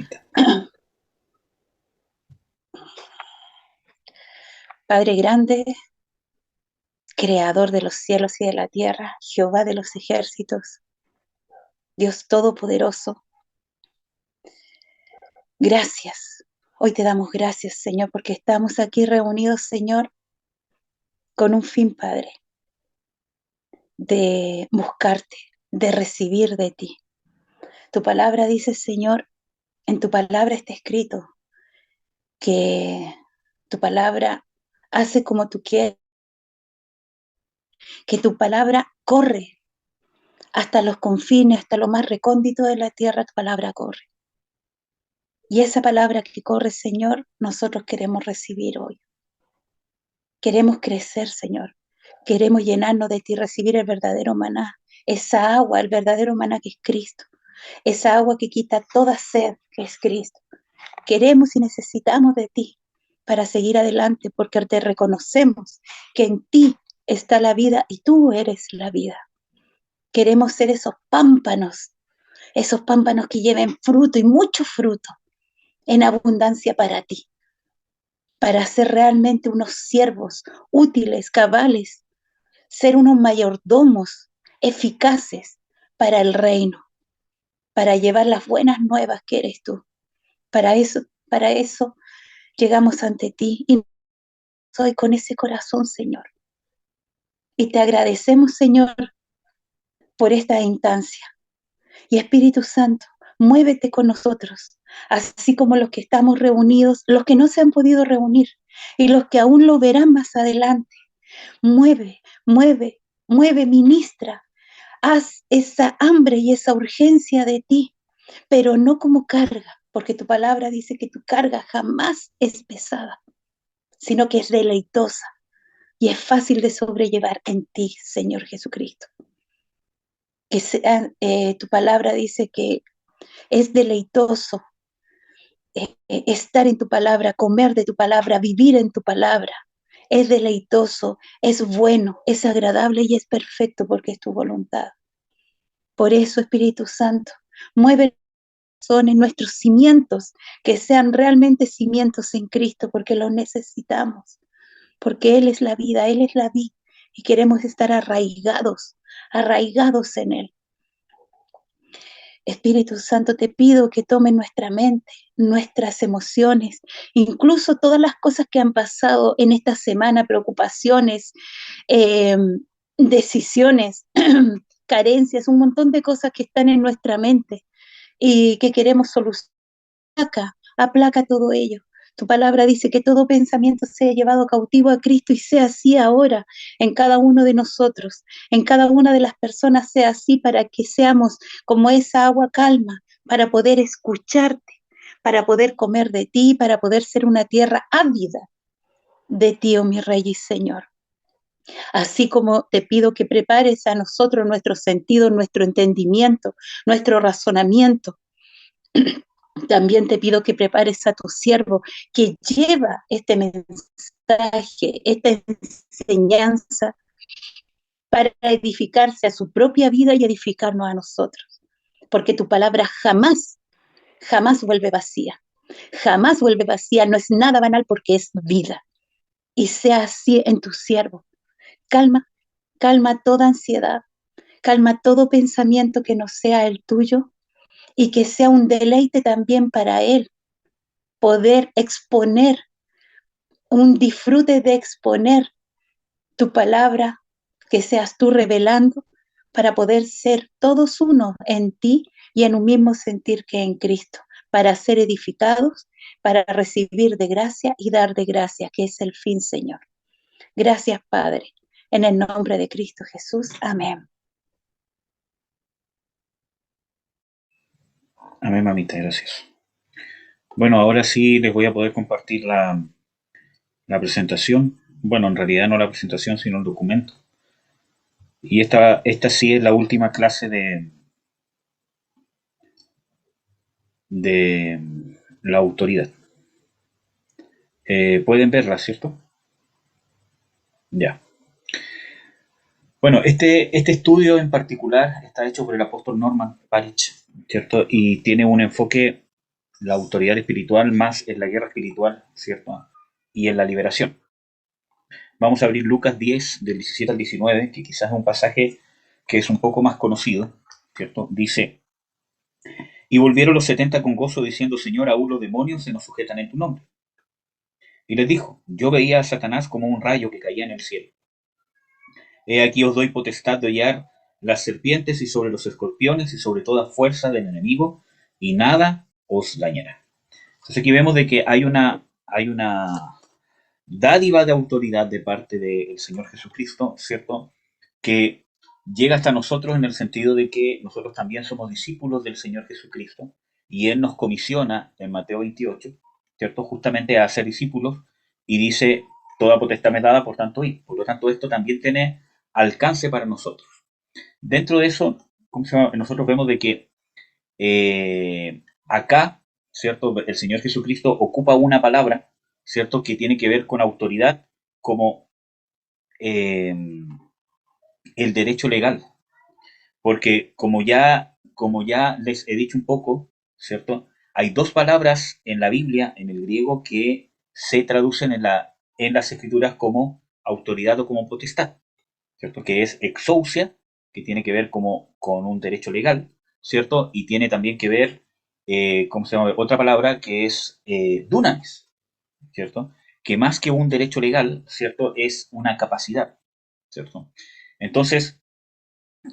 cuenta. Padre grande, creador de los cielos y de la tierra, Jehová de los ejércitos, Dios todopoderoso, gracias. Hoy te damos gracias, Señor, porque estamos aquí reunidos, Señor, con un fin, Padre, de buscarte, de recibir de ti. Tu palabra dice, Señor, en tu palabra está escrito que tu palabra hace como tú quieres, que tu palabra corre hasta los confines, hasta lo más recóndito de la tierra, tu palabra corre. Y esa palabra que corre, Señor, nosotros queremos recibir hoy. Queremos crecer, Señor. Queremos llenarnos de ti, recibir el verdadero maná, esa agua, el verdadero maná que es Cristo, esa agua que quita toda sed, que es Cristo. Queremos y necesitamos de ti para seguir adelante, porque te reconocemos que en ti está la vida y tú eres la vida. Queremos ser esos pámpanos que lleven fruto y mucho fruto en abundancia para ti, para ser realmente unos siervos útiles, cabales, ser unos mayordomos eficaces para el reino, para llevar las buenas nuevas que eres tú. Para eso llegamos ante ti y soy con ese corazón, Señor. Y te agradecemos, Señor, por esta instancia. Y Espíritu Santo, muévete con nosotros, así como los que estamos reunidos, los que no se han podido reunir y los que aún lo verán más adelante. Mueve, mueve, mueve, ministra. Haz esa hambre y esa urgencia de ti, pero no como carga, porque tu palabra dice que tu carga jamás es pesada, sino que es deleitosa y es fácil de sobrellevar en ti, Señor Jesucristo. Que sea, tu palabra dice que es deleitoso estar en tu palabra, comer de tu palabra, vivir en tu palabra. Es deleitoso, es bueno, es agradable y es perfecto porque es tu voluntad. Por eso, Espíritu Santo, mueve en nuestros cimientos, que sean realmente cimientos en Cristo, porque los necesitamos, porque Él es la vida, Él es la vida, y queremos estar arraigados, arraigados en Él. Espíritu Santo, te pido que tome nuestra mente, nuestras emociones, incluso todas las cosas que han pasado en esta semana, preocupaciones, eh, decisiones, carencias, un montón de cosas que están en nuestra mente y que queremos solucionar. Aplaca todo ello. Tu palabra dice que todo pensamiento sea llevado cautivo a Cristo y sea así ahora en cada uno de nosotros, en cada una de las personas sea así para que seamos como esa agua calma, para poder escucharte, para poder comer de ti, para poder ser una tierra ávida de ti, oh mi Rey y Señor. Así como te pido que prepares a nosotros nuestro sentido, nuestro entendimiento, nuestro razonamiento. También te pido que prepares a tu siervo que lleva este mensaje, esta enseñanza para edificarse a su propia vida y edificarnos a nosotros. Porque tu palabra jamás, jamás vuelve vacía. Jamás vuelve vacía, no es nada banal porque es vida. Y sea así en tu siervo. Calma, calma toda ansiedad, calma todo pensamiento que no sea el tuyo y que sea un deleite también para él poder exponer, un disfrute de exponer tu palabra, que seas tú revelando para poder ser todos uno en ti y en un mismo sentir que en Cristo, para ser edificados, para recibir de gracia y dar de gracia, que es el fin, Señor. Gracias, Padre. En el nombre de Cristo Jesús. Amén. Amén, mamita, gracias. Bueno, ahora sí les voy a poder compartir la presentación. Bueno, en realidad no la presentación, sino el documento. Y esta sí es la última clase de la autoridad. Pueden verla, ¿cierto? Ya. Bueno, este estudio en particular está hecho por el apóstol Norman Parich, ¿cierto? Y tiene un enfoque la autoridad espiritual más en la guerra espiritual, ¿cierto? Y en la liberación. Vamos a abrir Lucas 10, del 17 al 19, que quizás es un pasaje que es un poco más conocido, ¿cierto? Dice, y volvieron los 70 con gozo diciendo, Señor, aún los demonios se nos sujetan en tu nombre. Y les dijo, yo veía a Satanás como un rayo que caía en el cielo. He aquí os doy potestad de hollar las serpientes y sobre los escorpiones y sobre toda fuerza del enemigo, y nada os dañará. Entonces aquí vemos de que hay una dádiva de autoridad de parte del Señor Jesucristo, ¿cierto? Que llega hasta nosotros en el sentido de que nosotros también somos discípulos del Señor Jesucristo y Él nos comisiona en Mateo 28, ¿cierto? Justamente a ser discípulos y dice, toda potestad me dada, por tanto, y por lo tanto esto también tiene alcance para nosotros. Dentro de eso, ¿cómo se llama? Nosotros vemos de que acá, ¿cierto? El Señor Jesucristo ocupa una palabra, ¿cierto? Que tiene que ver con autoridad como eh, el derecho legal. Porque como ya les he dicho un poco, ¿cierto? Hay dos palabras en la Biblia, en el griego, que se traducen en las escrituras como autoridad o como potestad, ¿cierto? Que es exousia, que tiene que ver como con un derecho legal, ¿cierto? Y tiene también que ver, ¿cómo se llama? Otra palabra que es dunamis, ¿cierto? Que más que un derecho legal, ¿cierto? Es una capacidad, ¿cierto? Entonces,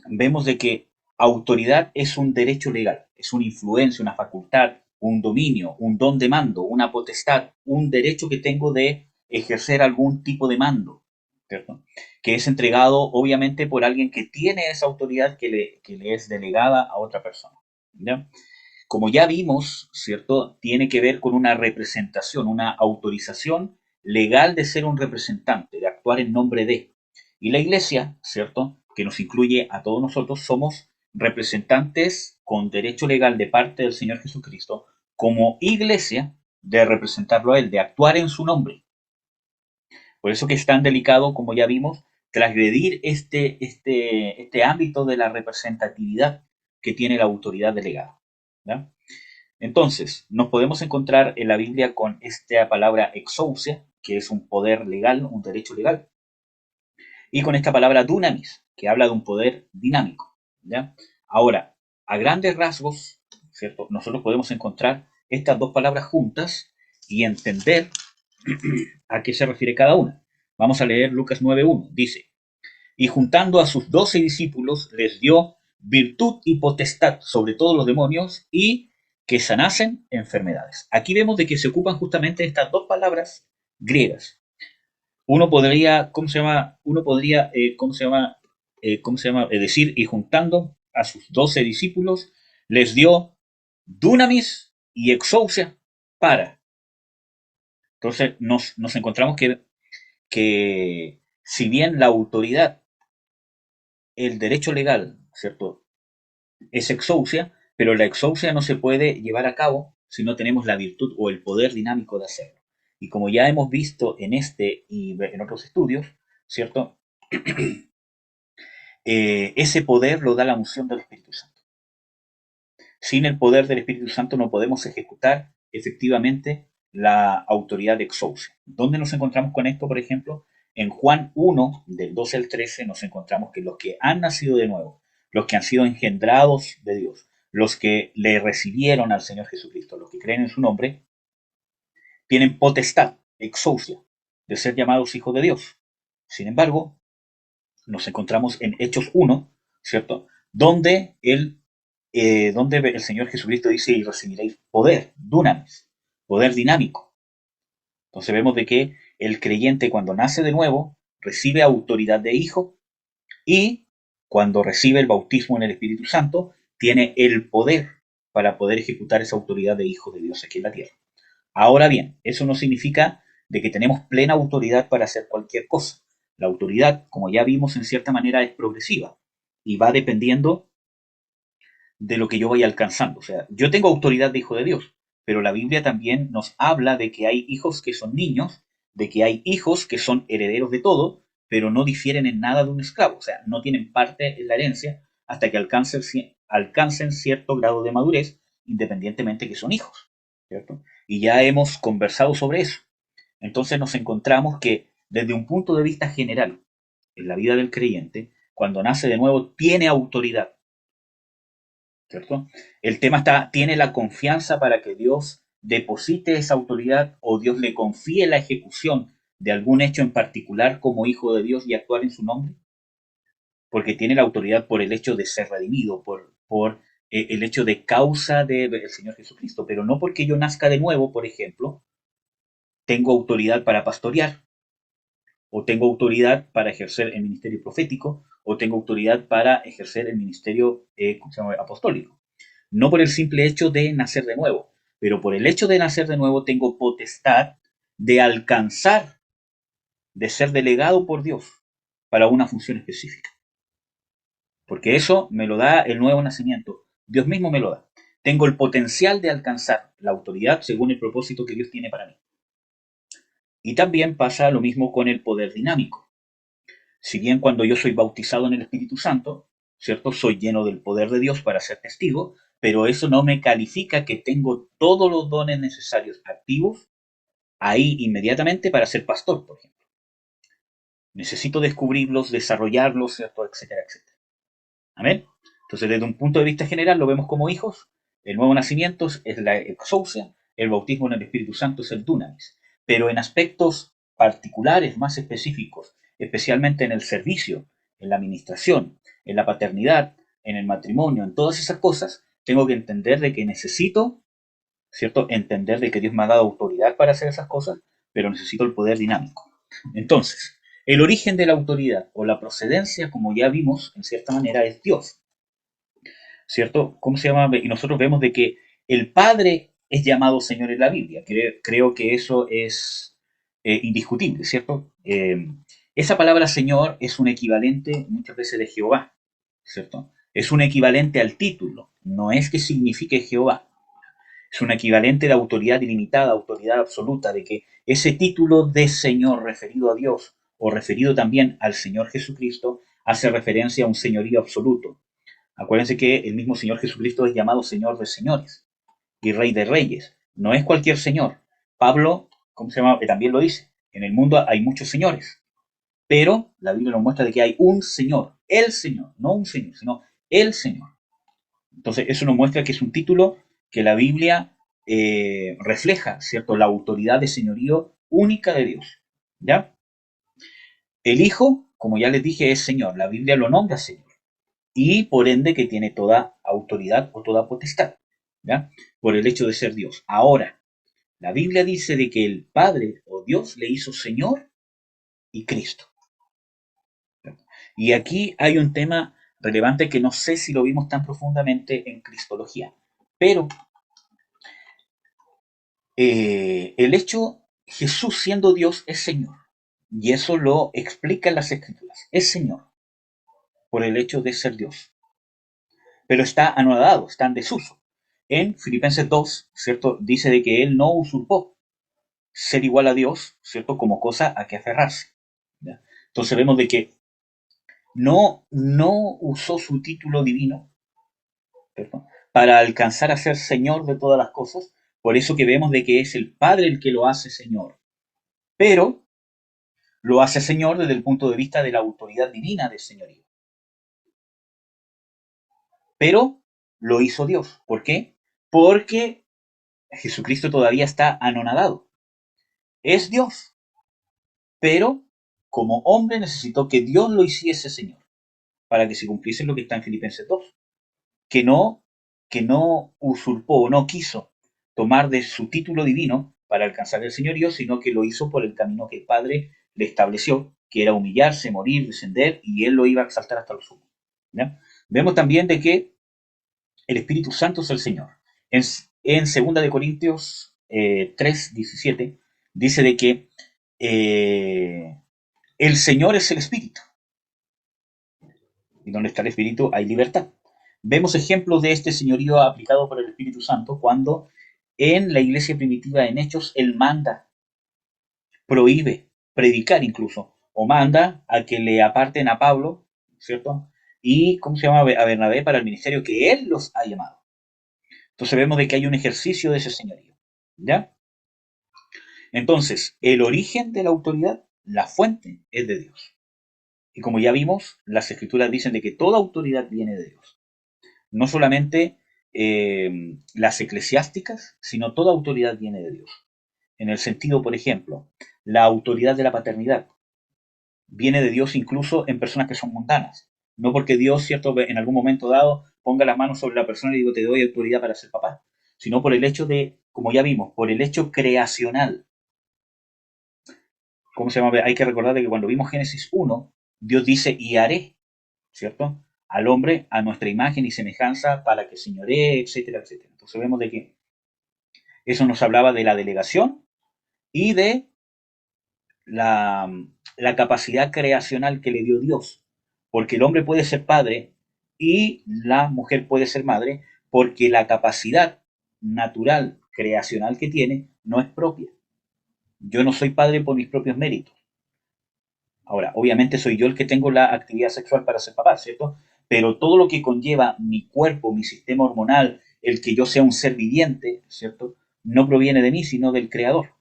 vemos de que autoridad es un derecho legal, es una influencia, una facultad, un dominio, un don de mando, una potestad, un derecho que tengo de ejercer algún tipo de mando, ¿cierto? Que es entregado obviamente por alguien que tiene esa autoridad que le es delegada a otra persona. ¿Ya? Como ya vimos, ¿cierto? Tiene que ver con una representación, una autorización legal de ser un representante, de actuar en nombre de. Y la iglesia, ¿cierto? Que nos incluye a todos nosotros, somos representantes con derecho legal de parte del Señor Jesucristo, como iglesia, de representarlo a Él, de actuar en su nombre. Por eso que es tan delicado, como ya vimos, transgredir este ámbito de la representatividad que tiene la autoridad delegada. ¿Ya? Entonces, nos podemos encontrar en la Biblia con esta palabra exousia, que es un poder legal, un derecho legal, y con esta palabra dunamis, que habla de un poder dinámico. ¿Ya? Ahora, a grandes rasgos, ¿cierto? Nosotros podemos encontrar estas dos palabras juntas y entender a qué se refiere cada una. Vamos a leer Lucas 9.1. Dice, y juntando a sus 12 discípulos, les dio virtud y potestad sobre todos los demonios y que sanasen enfermedades. Aquí vemos de que se ocupan justamente estas dos palabras griegas. Uno podría, ¿cómo se llama? Uno podría, decir, y juntando a sus 12 discípulos, les dio dunamis y exousia para. Entonces nos encontramos que si bien la autoridad, el derecho legal, ¿cierto? Es exousia, pero la exousia no se puede llevar a cabo si no tenemos la virtud o el poder dinámico de hacerlo. Y como ya hemos visto en este y en otros estudios, ¿cierto? Ese poder lo da la unción del Espíritu Santo. Sin el poder del Espíritu Santo no podemos ejecutar efectivamente la autoridad de exousia. ¿Dónde nos encontramos con esto, por ejemplo? En Juan 1, del 12 al 13, nos encontramos que los que han nacido de nuevo, los que han sido engendrados de Dios, los que le recibieron al Señor Jesucristo, los que creen en su nombre, tienen potestad, exousia, de ser llamados hijos de Dios. Sin embargo, nos encontramos en Hechos 1, ¿cierto? Donde el Señor Jesucristo dice, y recibiréis poder, dunamis, poder dinámico. Entonces vemos de que el creyente cuando nace de nuevo recibe autoridad de hijo y cuando recibe el bautismo en el Espíritu Santo tiene el poder para poder ejecutar esa autoridad de hijo de Dios aquí en la tierra. Ahora bien, eso no significa de que tenemos plena autoridad para hacer cualquier cosa. La autoridad, como ya vimos, en cierta manera es progresiva y va dependiendo de lo que yo vaya alcanzando. O sea, yo tengo autoridad de hijo de Dios, pero la Biblia también nos habla de que hay hijos que son niños, de que hay hijos que son herederos de todo, pero no difieren en nada de un esclavo. O sea, no tienen parte en la herencia hasta que alcancen cierto grado de madurez, independientemente que son hijos. ¿cierto? Y ya hemos conversado sobre eso. Entonces nos encontramos que desde un punto de vista general, en la vida del creyente, cuando nace de nuevo, tiene autoridad, ¿cierto? El tema está, tiene la confianza para que Dios deposite esa autoridad o Dios le confíe la ejecución de algún hecho en particular como hijo de Dios y actuar en su nombre, porque tiene la autoridad por el hecho de ser redimido, por el hecho de causa del Señor Jesucristo, pero no porque yo nazca de nuevo, por ejemplo, tengo autoridad para pastorear, o tengo autoridad para ejercer el ministerio profético, o tengo autoridad para ejercer el ministerio ¿cómo se llama? Apostólico. No por el simple hecho de nacer de nuevo, pero por el hecho de nacer de nuevo tengo potestad de alcanzar, de ser delegado por Dios para una función específica. Porque eso me lo da el nuevo nacimiento. Dios mismo me lo da. Tengo el potencial de alcanzar la autoridad según el propósito que Dios tiene para mí. Y también pasa lo mismo con el poder dinámico. Si bien cuando yo soy bautizado en el Espíritu Santo, ¿cierto? Soy lleno del poder de Dios para ser testigo, pero eso no me califica que tengo todos los dones necesarios activos ahí inmediatamente para ser pastor, por ejemplo. Necesito descubrirlos, desarrollarlos, ¿cierto? Etcétera, etcétera. Amén. Entonces, desde un punto de vista general, lo vemos como hijos. El nuevo nacimiento es la exousia, el bautismo en el Espíritu Santo es el dunamis. Pero en aspectos particulares, más específicos, especialmente en el servicio, en la administración, en la paternidad, en el matrimonio, en todas esas cosas, tengo que entender de que necesito, ¿cierto? Entender de que Dios me ha dado autoridad para hacer esas cosas, pero necesito el poder dinámico. Entonces, el origen de la autoridad o la procedencia, como ya vimos, en cierta manera, es Dios. ¿Cierto? ¿Cómo se llama? Y nosotros vemos de que el Padre es llamado Señor en la Biblia. Creo que eso es indiscutible, ¿cierto? Esa palabra Señor es un equivalente muchas veces de Jehová, ¿cierto? Es un equivalente al título, no es que signifique Jehová, es un equivalente de autoridad ilimitada, autoridad absoluta, de que ese título de Señor referido a Dios o referido también al Señor Jesucristo hace referencia a un señorío absoluto. Acuérdense que el mismo Señor Jesucristo es llamado Señor de señores y Rey de reyes. No es cualquier Señor. Pablo, ¿cómo se llama? También lo dice. En el mundo hay muchos señores, pero la Biblia nos muestra de que hay un Señor, el Señor, no un Señor, sino el Señor. Entonces, eso nos muestra que es un título que la Biblia refleja, ¿cierto? La autoridad de señorío única de Dios. ¿Ya? El Hijo, como ya les dije, es Señor. La Biblia lo nombra Señor. Y por ende que tiene toda autoridad o toda potestad, ¿ya? Por el hecho de ser Dios. Ahora, la Biblia dice de que el Padre o Dios le hizo Señor y Cristo. ¿Ya? Y aquí hay un tema relevante que no sé si lo vimos tan profundamente en Cristología, pero el hecho, Jesús siendo Dios es Señor, y eso lo explica en las Escrituras, es Señor, por el hecho de ser Dios, pero está anodado, está en desuso. En Filipenses 2, ¿cierto? Dice de que él no usurpó ser igual a Dios, ¿cierto? Como cosa a que aferrarse. ¿Ya? Entonces vemos de que no usó su título divino, ¿cierto? Para alcanzar a ser Señor de todas las cosas. Por eso que vemos de que es el Padre el que lo hace Señor. Pero lo hace Señor desde el punto de vista de la autoridad divina del señorío. Pero lo hizo Dios. ¿Por qué? Porque Jesucristo todavía está anonadado. Es Dios, pero como hombre necesitó que Dios lo hiciese Señor, para que se cumpliese lo que está en Filipenses 2, que no, que no usurpó o no quiso tomar de su título divino para alcanzar el señorío, sino que lo hizo por el camino que el Padre le estableció, que era humillarse, morir, descender, y él lo iba a exaltar hasta lo sumo. ¿Ya? Vemos también de que el Espíritu Santo es el Señor. En 2 de Corintios 3:17 dice de que eh, el Señor es el Espíritu. Y donde está el Espíritu hay libertad. Vemos ejemplos de este señorío aplicado por el Espíritu Santo cuando en la iglesia primitiva en Hechos Él manda, prohíbe, predicar incluso, o manda a que le aparten a Pablo, ¿cierto? Y, ¿cómo se llama? A Bernabé para el ministerio que Él los ha llamado. Entonces vemos de que hay un ejercicio de ese señorío. ¿Ya? Entonces, el origen de la autoridad, la fuente, es de Dios. Y como ya vimos, las escrituras dicen de que toda autoridad viene de Dios. No solamente las eclesiásticas, sino toda autoridad viene de Dios. En el sentido, por ejemplo, la autoridad de la paternidad viene de Dios incluso en personas que son mundanas. No porque Dios, cierto, en algún momento dado ponga las manos sobre la persona y digo te doy autoridad para ser papá, sino por el hecho de, como ya vimos, por el hecho creacional. ¿Cómo se llama? Hay que recordar de que cuando vimos Génesis 1, Dios dice y haré, ¿cierto? Al hombre a nuestra imagen y semejanza para que señoree, etcétera, etcétera. Entonces vemos de que eso nos hablaba de la delegación y de la, la capacidad creacional que le dio Dios. Porque el hombre puede ser padre y la mujer puede ser madre porque la capacidad natural, creacional que tiene no es propia. Yo no soy padre por mis propios méritos. Ahora, obviamente soy yo el que tengo la actividad sexual para ser papá, ¿cierto? Pero todo lo que conlleva mi cuerpo, mi sistema hormonal, el que yo sea un ser viviente, ¿cierto? No proviene de mí, sino del Creador,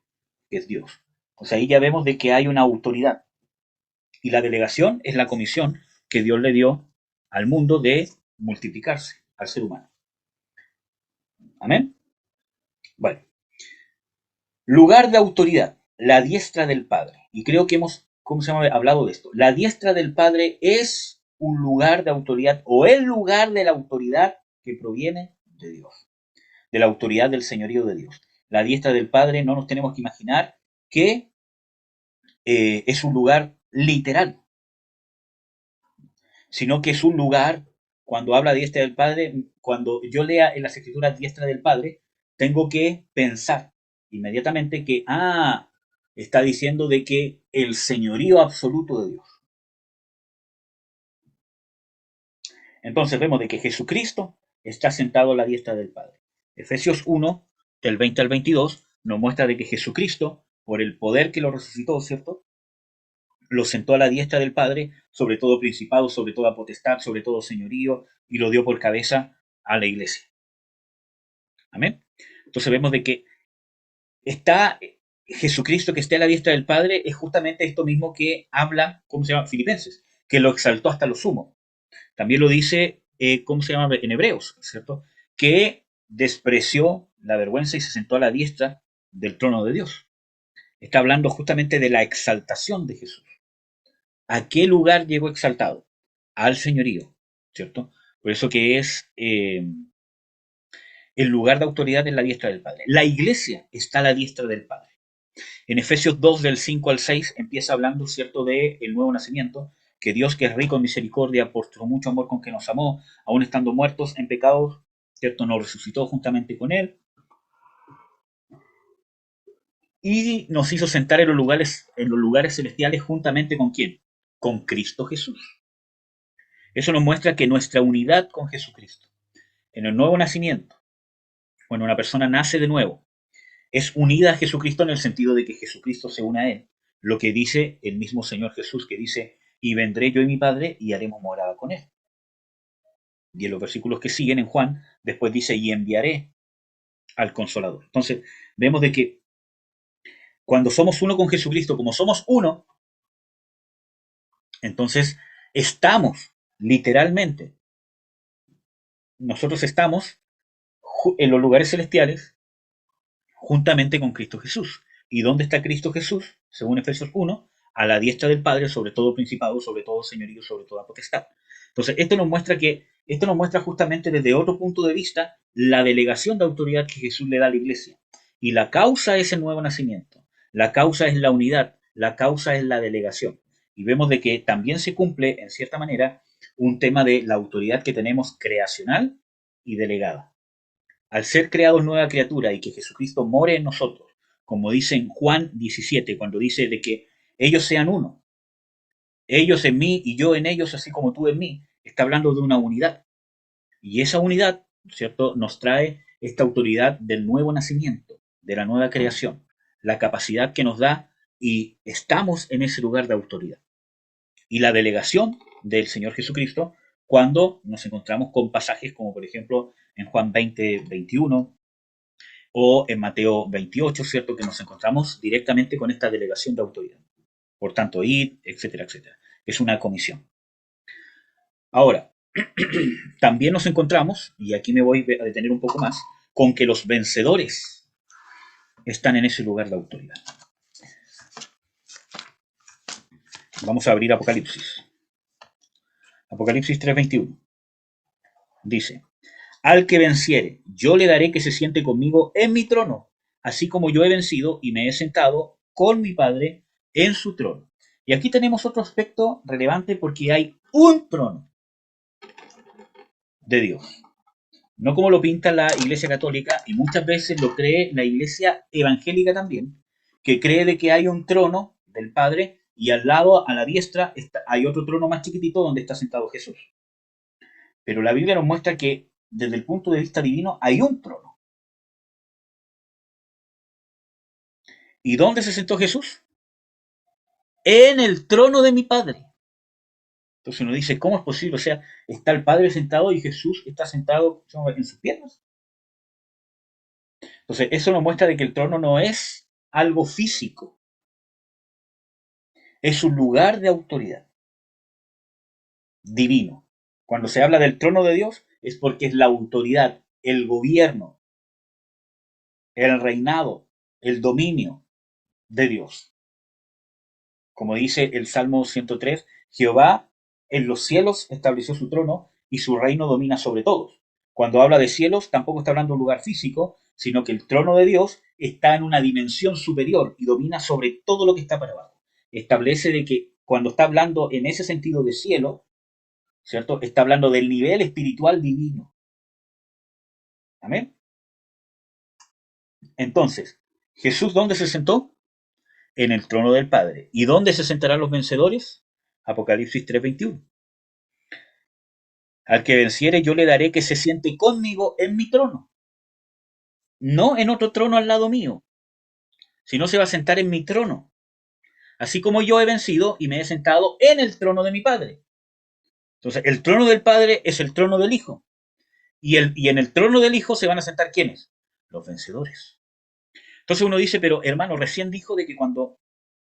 que es Dios. O sea, ahí ya vemos de que hay una autoridad. Y la delegación es la comisión que Dios le dio al mundo de multiplicarse, al ser humano. Amén. Bueno, lugar de autoridad, la diestra del Padre. Y creo que hemos, ¿cómo se llama? Hablado de esto. La diestra del Padre es un lugar de autoridad o el lugar de la autoridad que proviene de Dios, de la autoridad del señorío de Dios. La diestra del Padre no nos tenemos que imaginar que es un lugar literal, sino que es un lugar, cuando habla diestra del Padre, cuando yo lea en las escrituras diestra del Padre, tengo que pensar inmediatamente que, está diciendo de que el señorío absoluto de Dios. Entonces vemos de que Jesucristo está sentado a la diestra del Padre. Efesios 1, del 20 al 22, nos muestra de que Jesucristo, por el poder que lo resucitó, ¿cierto? Lo sentó a la diestra del Padre, sobre todo principado, sobre toda potestad, sobre todo señorío, y lo dio por cabeza a la iglesia. Amén. Entonces vemos de que está Jesucristo que esté a la diestra del Padre, es justamente esto mismo que habla, ¿cómo se llama? Filipenses, que lo exaltó hasta lo sumo. También lo dice, ¿cómo se llama? En Hebreos, ¿cierto? Que despreció la vergüenza y se sentó a la diestra del trono de Dios. Está hablando justamente de la exaltación de Jesús. ¿A qué lugar llegó exaltado? Al señorío, ¿cierto? Por eso que es el lugar de autoridad en la diestra del Padre. La iglesia está a la diestra del Padre. En Efesios 2, del 5 al 6, empieza hablando, ¿cierto?, de el nuevo nacimiento, que Dios, que es rico en misericordia, por su mucho amor con que nos amó, aún estando muertos en pecados, ¿cierto?, nos resucitó juntamente con Él y nos hizo sentar en los lugares celestiales juntamente con ¿quién? Con Cristo Jesús. Eso nos muestra que nuestra unidad con Jesucristo, en el nuevo nacimiento, cuando una persona nace de nuevo, es unida a Jesucristo en el sentido de que Jesucristo se une a Él. Lo que dice el mismo Señor Jesús, que dice, y vendré yo y mi Padre y haremos morada con Él. Y en los versículos que siguen en Juan, después dice, y enviaré al Consolador. Entonces, vemos de que cuando somos uno con Jesucristo, como somos uno, entonces estamos literalmente, nosotros estamos en los lugares celestiales juntamente con Cristo Jesús. ¿Y dónde está Cristo Jesús? Según Efesios 1, a la diestra del Padre, sobre todo principado, sobre todo señorío, sobre toda potestad. Entonces, esto nos muestra justamente desde otro punto de vista la delegación de autoridad que Jesús le da a la iglesia. Y la causa es el nuevo nacimiento. La causa es la unidad. La causa es la delegación. Y vemos de que también se cumple, en cierta manera, un tema de la autoridad que tenemos creacional y delegada. Al ser creados nueva criatura y que Jesucristo more en nosotros, como dice en Juan 17, cuando dice de que ellos sean uno, ellos en mí y yo en ellos, así como tú en mí, está hablando de una unidad. Y esa unidad, ¿cierto?, nos trae esta autoridad del nuevo nacimiento, de la nueva creación, la capacidad que nos da y estamos en ese lugar de autoridad. Y la delegación del Señor Jesucristo cuando nos encontramos con pasajes como por ejemplo en Juan 20, 21 O en Mateo 28, ¿cierto? Que nos encontramos directamente con esta delegación de autoridad. Por tanto, id, etcétera, etcétera. Es una comisión. Ahora, también nos encontramos, y aquí me voy a detener un poco más, con que los vencedores están en ese lugar de autoridad. Vamos a abrir Apocalipsis. Apocalipsis 3:21. Dice, al que venciere, yo le daré que se siente conmigo en mi trono, así como yo he vencido y me he sentado con mi Padre en su trono. Y aquí tenemos otro aspecto relevante porque hay un trono de Dios. No como lo pinta la Iglesia Católica y muchas veces lo cree la Iglesia Evangélica también, que cree de que hay un trono del Padre y al lado, a la diestra, hay otro trono más chiquitito donde está sentado Jesús. Pero la Biblia nos muestra que desde el punto de vista divino hay un trono. ¿Y dónde se sentó Jesús? En el trono de mi Padre. Entonces uno dice, ¿cómo es posible? O sea, está el Padre sentado y Jesús está sentado en sus piernas. Entonces eso nos muestra de que el trono no es algo físico, es un lugar de autoridad divino. Cuando se habla del trono de Dios es porque es la autoridad, el gobierno, el reinado, el dominio de Dios. Como dice el Salmo 103, Jehová en los cielos estableció su trono y su reino domina sobre todos. Cuando habla de cielos, tampoco está hablando de un lugar físico, sino que el trono de Dios está en una dimensión superior y domina sobre todo lo que está para abajo. Establece de que cuando está hablando en ese sentido de cielo, ¿cierto? Está hablando del nivel espiritual divino. Amén. Entonces, ¿Jesús dónde se sentó? En el trono del Padre. ¿Y dónde se sentarán los vencedores? Apocalipsis 3:21. Al que venciere yo le daré que se siente conmigo en mi trono. No en otro trono al lado mío, sino se va a sentar en mi trono. Así como yo he vencido y me he sentado en el trono de mi Padre. Entonces, el trono del Padre es el trono del Hijo. Y en el trono del Hijo se van a sentar ¿quiénes? Los vencedores. Entonces uno dice, pero hermano, recién dijo de que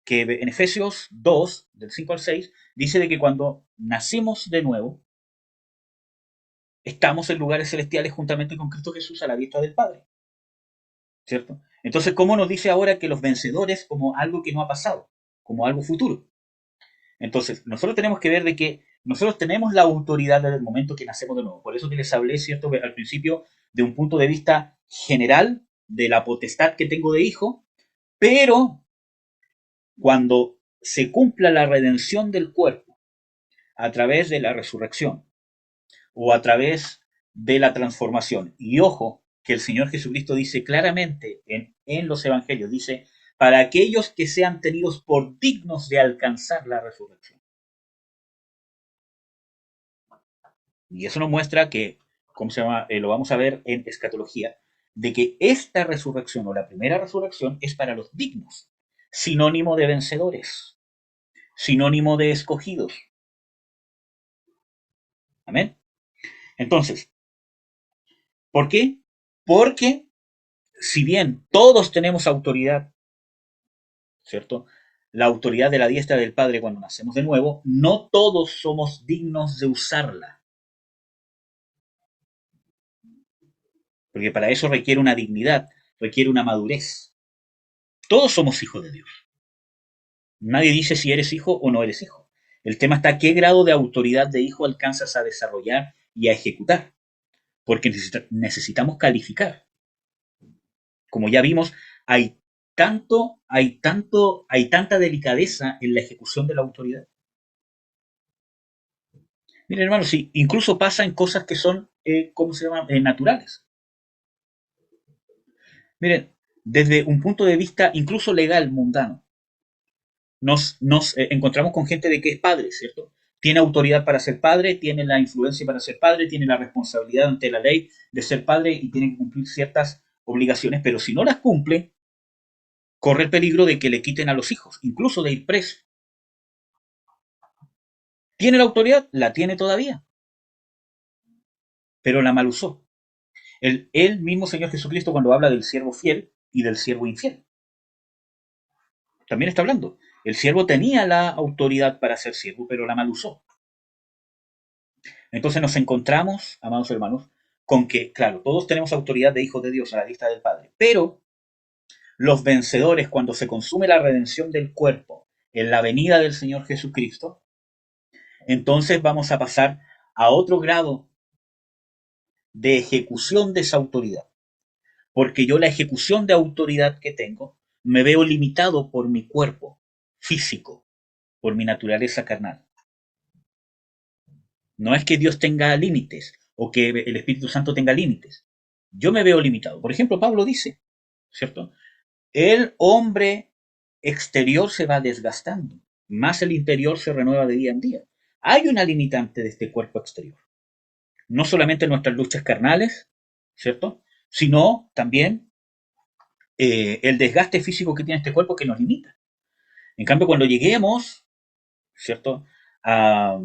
que en Efesios 2, del 5 al 6, dice de que cuando nacimos de nuevo, estamos en lugares celestiales juntamente con Cristo Jesús a la diestra del Padre. ¿Cierto? Entonces, ¿cómo nos dice ahora que los vencedores como algo que no ha pasado, como algo futuro? Entonces, nosotros tenemos que ver de que nosotros tenemos la autoridad desde el momento que nacemos de nuevo. Por eso que les hablé, ¿cierto?, al principio de un punto de vista general de la potestad que tengo de hijo, pero cuando se cumpla la redención del cuerpo a través de la resurrección o a través de la transformación, y ojo, que el Señor Jesucristo dice claramente en los evangelios, dice, para aquellos que sean tenidos por dignos de alcanzar la resurrección. Y eso nos muestra que, ¿cómo se llama? Lo vamos a ver en escatología, de que esta resurrección o la primera resurrección es para los dignos, sinónimo de vencedores, sinónimo de escogidos. Amén. Entonces, ¿por qué? Porque si bien todos tenemos autoridad, ¿cierto? La autoridad de la diestra del Padre cuando nacemos de nuevo, no todos somos dignos de usarla. Porque para eso requiere una dignidad, requiere una madurez. Todos somos hijos de Dios. Nadie dice si eres hijo o no eres hijo. El tema está qué grado de autoridad de hijo alcanzas a desarrollar y a ejecutar. Porque necesitamos calificar. Como ya vimos, hay tanta delicadeza en la ejecución de la autoridad. Miren, hermanos, sí, incluso pasa en cosas que son, ¿cómo se llama?, naturales. Miren, desde un punto de vista incluso legal, mundano, nos encontramos con gente de que es padre, ¿cierto? Tiene autoridad para ser padre, tiene la influencia para ser padre, tiene la responsabilidad ante la ley de ser padre y tiene que cumplir ciertas obligaciones, pero si no las cumple, corre el peligro de que le quiten a los hijos, incluso de ir preso. ¿Tiene la autoridad? La tiene todavía, pero la mal usó. El mismo Señor Jesucristo cuando habla del siervo fiel y del siervo infiel. También está hablando. El siervo tenía la autoridad para ser siervo, pero la mal usó. Entonces nos encontramos, amados hermanos, con que, claro, todos tenemos autoridad de hijos de Dios a la vista del Padre, pero los vencedores, cuando se consume la redención del cuerpo en la venida del Señor Jesucristo, entonces vamos a pasar a otro grado de ejecución de esa autoridad. Porque yo la ejecución de autoridad que tengo me veo limitado por mi cuerpo físico, por mi naturaleza carnal. No es que Dios tenga límites o que el Espíritu Santo tenga límites. Yo me veo limitado. Por ejemplo, Pablo dice, ¿cierto? El hombre exterior se va desgastando, más el interior se renueva de día en día. Hay una limitante de este cuerpo exterior. No solamente nuestras luchas carnales, ¿cierto? Sino también el desgaste físico que tiene este cuerpo que nos limita. En cambio, cuando lleguemos, ¿cierto? A,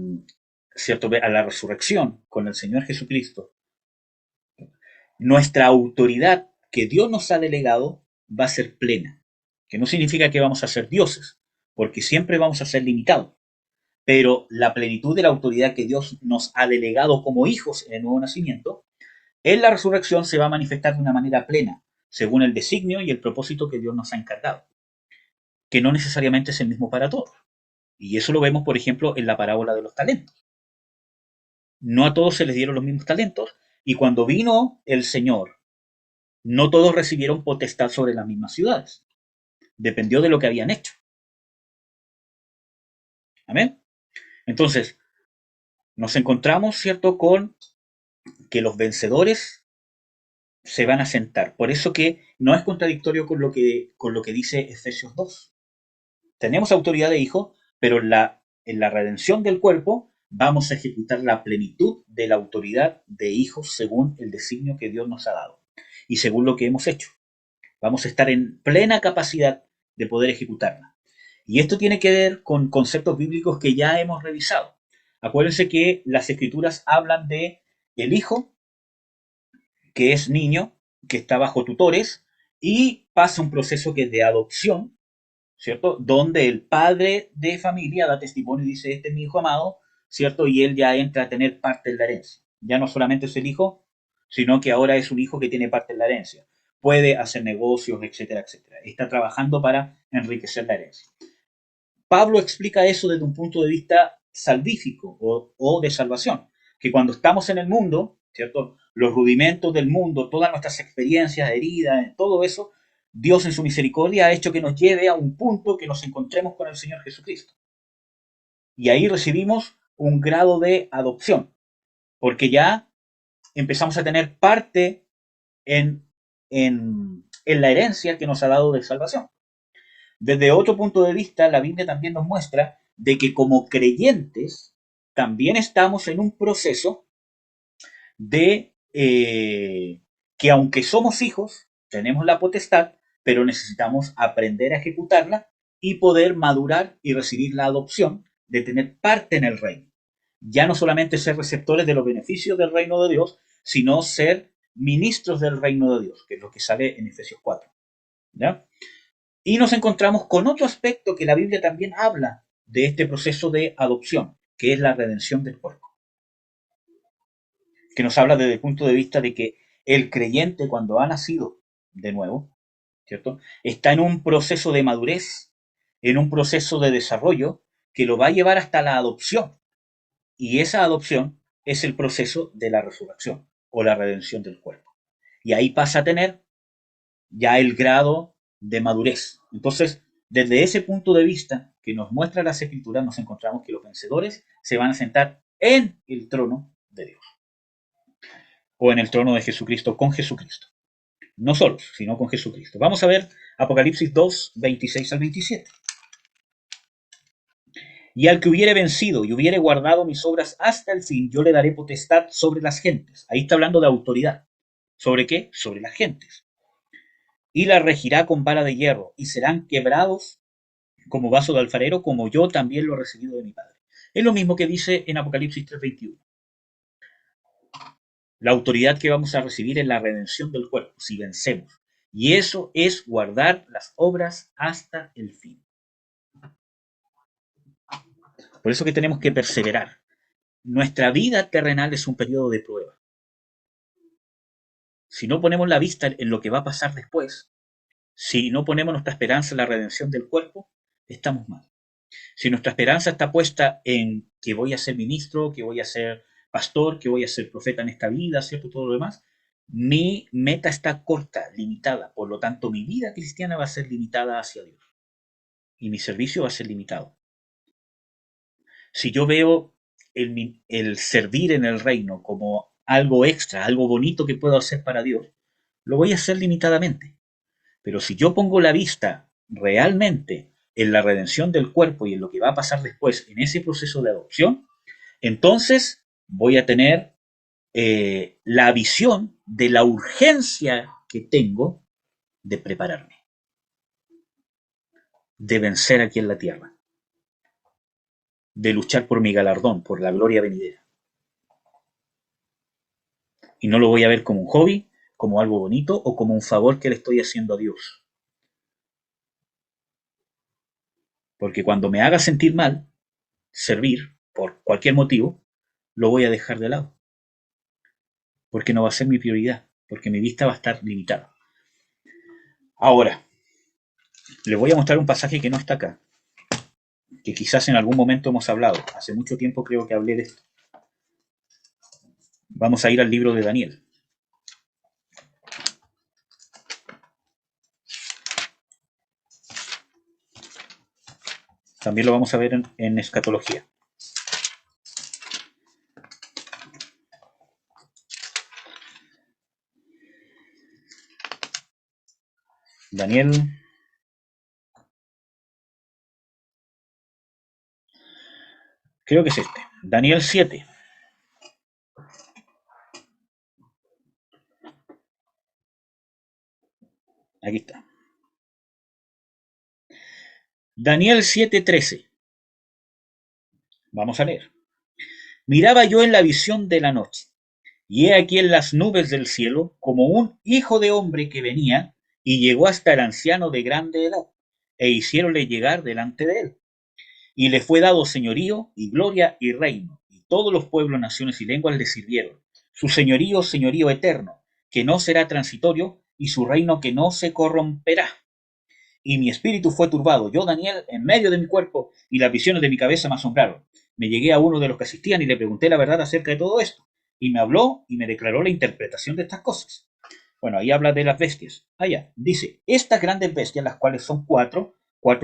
¿cierto? A la resurrección con el Señor Jesucristo, nuestra autoridad que Dios nos ha delegado va a ser plena. Que no significa que vamos a ser dioses, porque siempre vamos a ser limitados. Pero la plenitud de la autoridad que Dios nos ha delegado como hijos en el nuevo nacimiento, en la resurrección se va a manifestar de una manera plena, según el designio y el propósito que Dios nos ha encargado, que no necesariamente es el mismo para todos. Y eso lo vemos, por ejemplo, en la parábola de los talentos. No a todos se les dieron los mismos talentos, y cuando vino el Señor, no todos recibieron potestad sobre las mismas ciudades. Dependió de lo que habían hecho. Amén. Entonces, nos encontramos, ¿cierto?, con que los vencedores se van a sentar. Por eso que no es contradictorio con lo que dice Efesios 2. Tenemos autoridad de hijo, pero en la redención del cuerpo vamos a ejecutar la plenitud de la autoridad de hijos según el designio que Dios nos ha dado y según lo que hemos hecho. Vamos a estar en plena capacidad de poder ejecutarla. Y esto tiene que ver con conceptos bíblicos que ya hemos revisado. Acuérdense que las escrituras hablan de el hijo, que es niño, que está bajo tutores, y pasa un proceso que es de adopción, ¿cierto? Donde el padre de familia da testimonio y dice, este es mi hijo amado, ¿cierto? Y él ya entra a tener parte en la herencia. Ya no solamente es el hijo, sino que ahora es un hijo que tiene parte en la herencia. Puede hacer negocios, etcétera, etcétera. Está trabajando para enriquecer la herencia. Pablo explica eso desde un punto de vista salvífico o de salvación, que cuando estamos en el mundo, ¿cierto? Los rudimentos del mundo, todas nuestras experiencias, heridas, todo eso, Dios en su misericordia ha hecho que nos lleve a un punto que nos encontremos con el Señor Jesucristo. Y ahí recibimos un grado de adopción, porque ya empezamos a tener parte en la herencia que nos ha dado de salvación. Desde otro punto de vista, la Biblia también nos muestra de que como creyentes también estamos en un proceso de que aunque somos hijos, tenemos la potestad, pero necesitamos aprender a ejecutarla y poder madurar y recibir la adopción de tener parte en el reino. Ya no solamente ser receptores de los beneficios del reino de Dios, sino ser ministros del reino de Dios, que es lo que sale en Efesios 4. ¿Ya? Y nos encontramos con otro aspecto que la Biblia también habla de este proceso de adopción, que es la redención del cuerpo. Que nos habla desde el punto de vista de que el creyente cuando ha nacido de nuevo, ¿cierto? Está en un proceso de madurez, en un proceso de desarrollo que lo va a llevar hasta la adopción. Y esa adopción es el proceso de la resurrección o la redención del cuerpo. Y ahí pasa a tener ya el grado de madurez. Entonces, desde ese punto de vista que nos muestra las escrituras, nos encontramos que los vencedores se van a sentar en el trono de Dios o en el trono de Jesucristo con Jesucristo. No solos, sino con Jesucristo. Vamos a ver Apocalipsis 2, 26 al 27. Y al que hubiere vencido y hubiere guardado mis obras hasta el fin, yo le daré potestad sobre las gentes. Ahí está hablando de autoridad. ¿Sobre qué? Sobre las gentes. Y la regirá con vara de hierro, y serán quebrados como vaso de alfarero, como yo también lo he recibido de mi Padre. Es lo mismo que dice en Apocalipsis 3:21. La autoridad que vamos a recibir es la redención del cuerpo, si vencemos. Y eso es guardar las obras hasta el fin. Por eso que tenemos que perseverar. Nuestra vida terrenal es un periodo de prueba. Si no ponemos la vista en lo que va a pasar después, si no ponemos nuestra esperanza en la redención del cuerpo, estamos mal. Si nuestra esperanza está puesta en que voy a ser ministro, que voy a ser pastor, que voy a ser profeta en esta vida, ¿cierto? Todo lo demás, mi meta está corta, limitada. Por lo tanto, mi vida cristiana va a ser limitada hacia Dios. Y mi servicio va a ser limitado. Si yo veo el servir en el reino como algo extra, algo bonito que puedo hacer para Dios, lo voy a hacer limitadamente. Pero si yo pongo la vista realmente en la redención del cuerpo y en lo que va a pasar después en ese proceso de adopción, entonces voy a tener la visión de la urgencia que tengo de prepararme, de vencer aquí en la tierra, de luchar por mi galardón, por la gloria venidera. Y no lo voy a ver como un hobby, como algo bonito o como un favor que le estoy haciendo a Dios. Porque cuando me haga sentir mal, servir, por cualquier motivo, lo voy a dejar de lado. Porque no va a ser mi prioridad, porque mi vista va a estar limitada. Ahora, les voy a mostrar un pasaje que no está acá, que quizás en algún momento hemos hablado. Hace mucho tiempo creo que hablé de esto. Vamos a ir al libro de Daniel. También lo vamos a ver en escatología. Daniel, creo que es este. Daniel 7. Aquí está. Daniel 7:13. Vamos a leer. Miraba yo en la visión de la noche, y he aquí en las nubes del cielo como un hijo de hombre que venía y llegó hasta el anciano de grande edad, e hiciéronle llegar delante de él. Y le fue dado señorío y gloria y reino, y todos los pueblos, naciones y lenguas le sirvieron. Su señorío, señorío eterno, que no será transitorio, y su reino que no se corromperá. Y mi espíritu fue turbado, yo Daniel, en medio de mi cuerpo, y las visiones de mi cabeza me asombraron. Me llegué a uno de los que asistían y le pregunté la verdad acerca de todo esto. Y me habló y me declaró la interpretación de estas cosas. Bueno, ahí habla de las bestias. Allá, dice, estas grandes bestias, las cuales son cuatro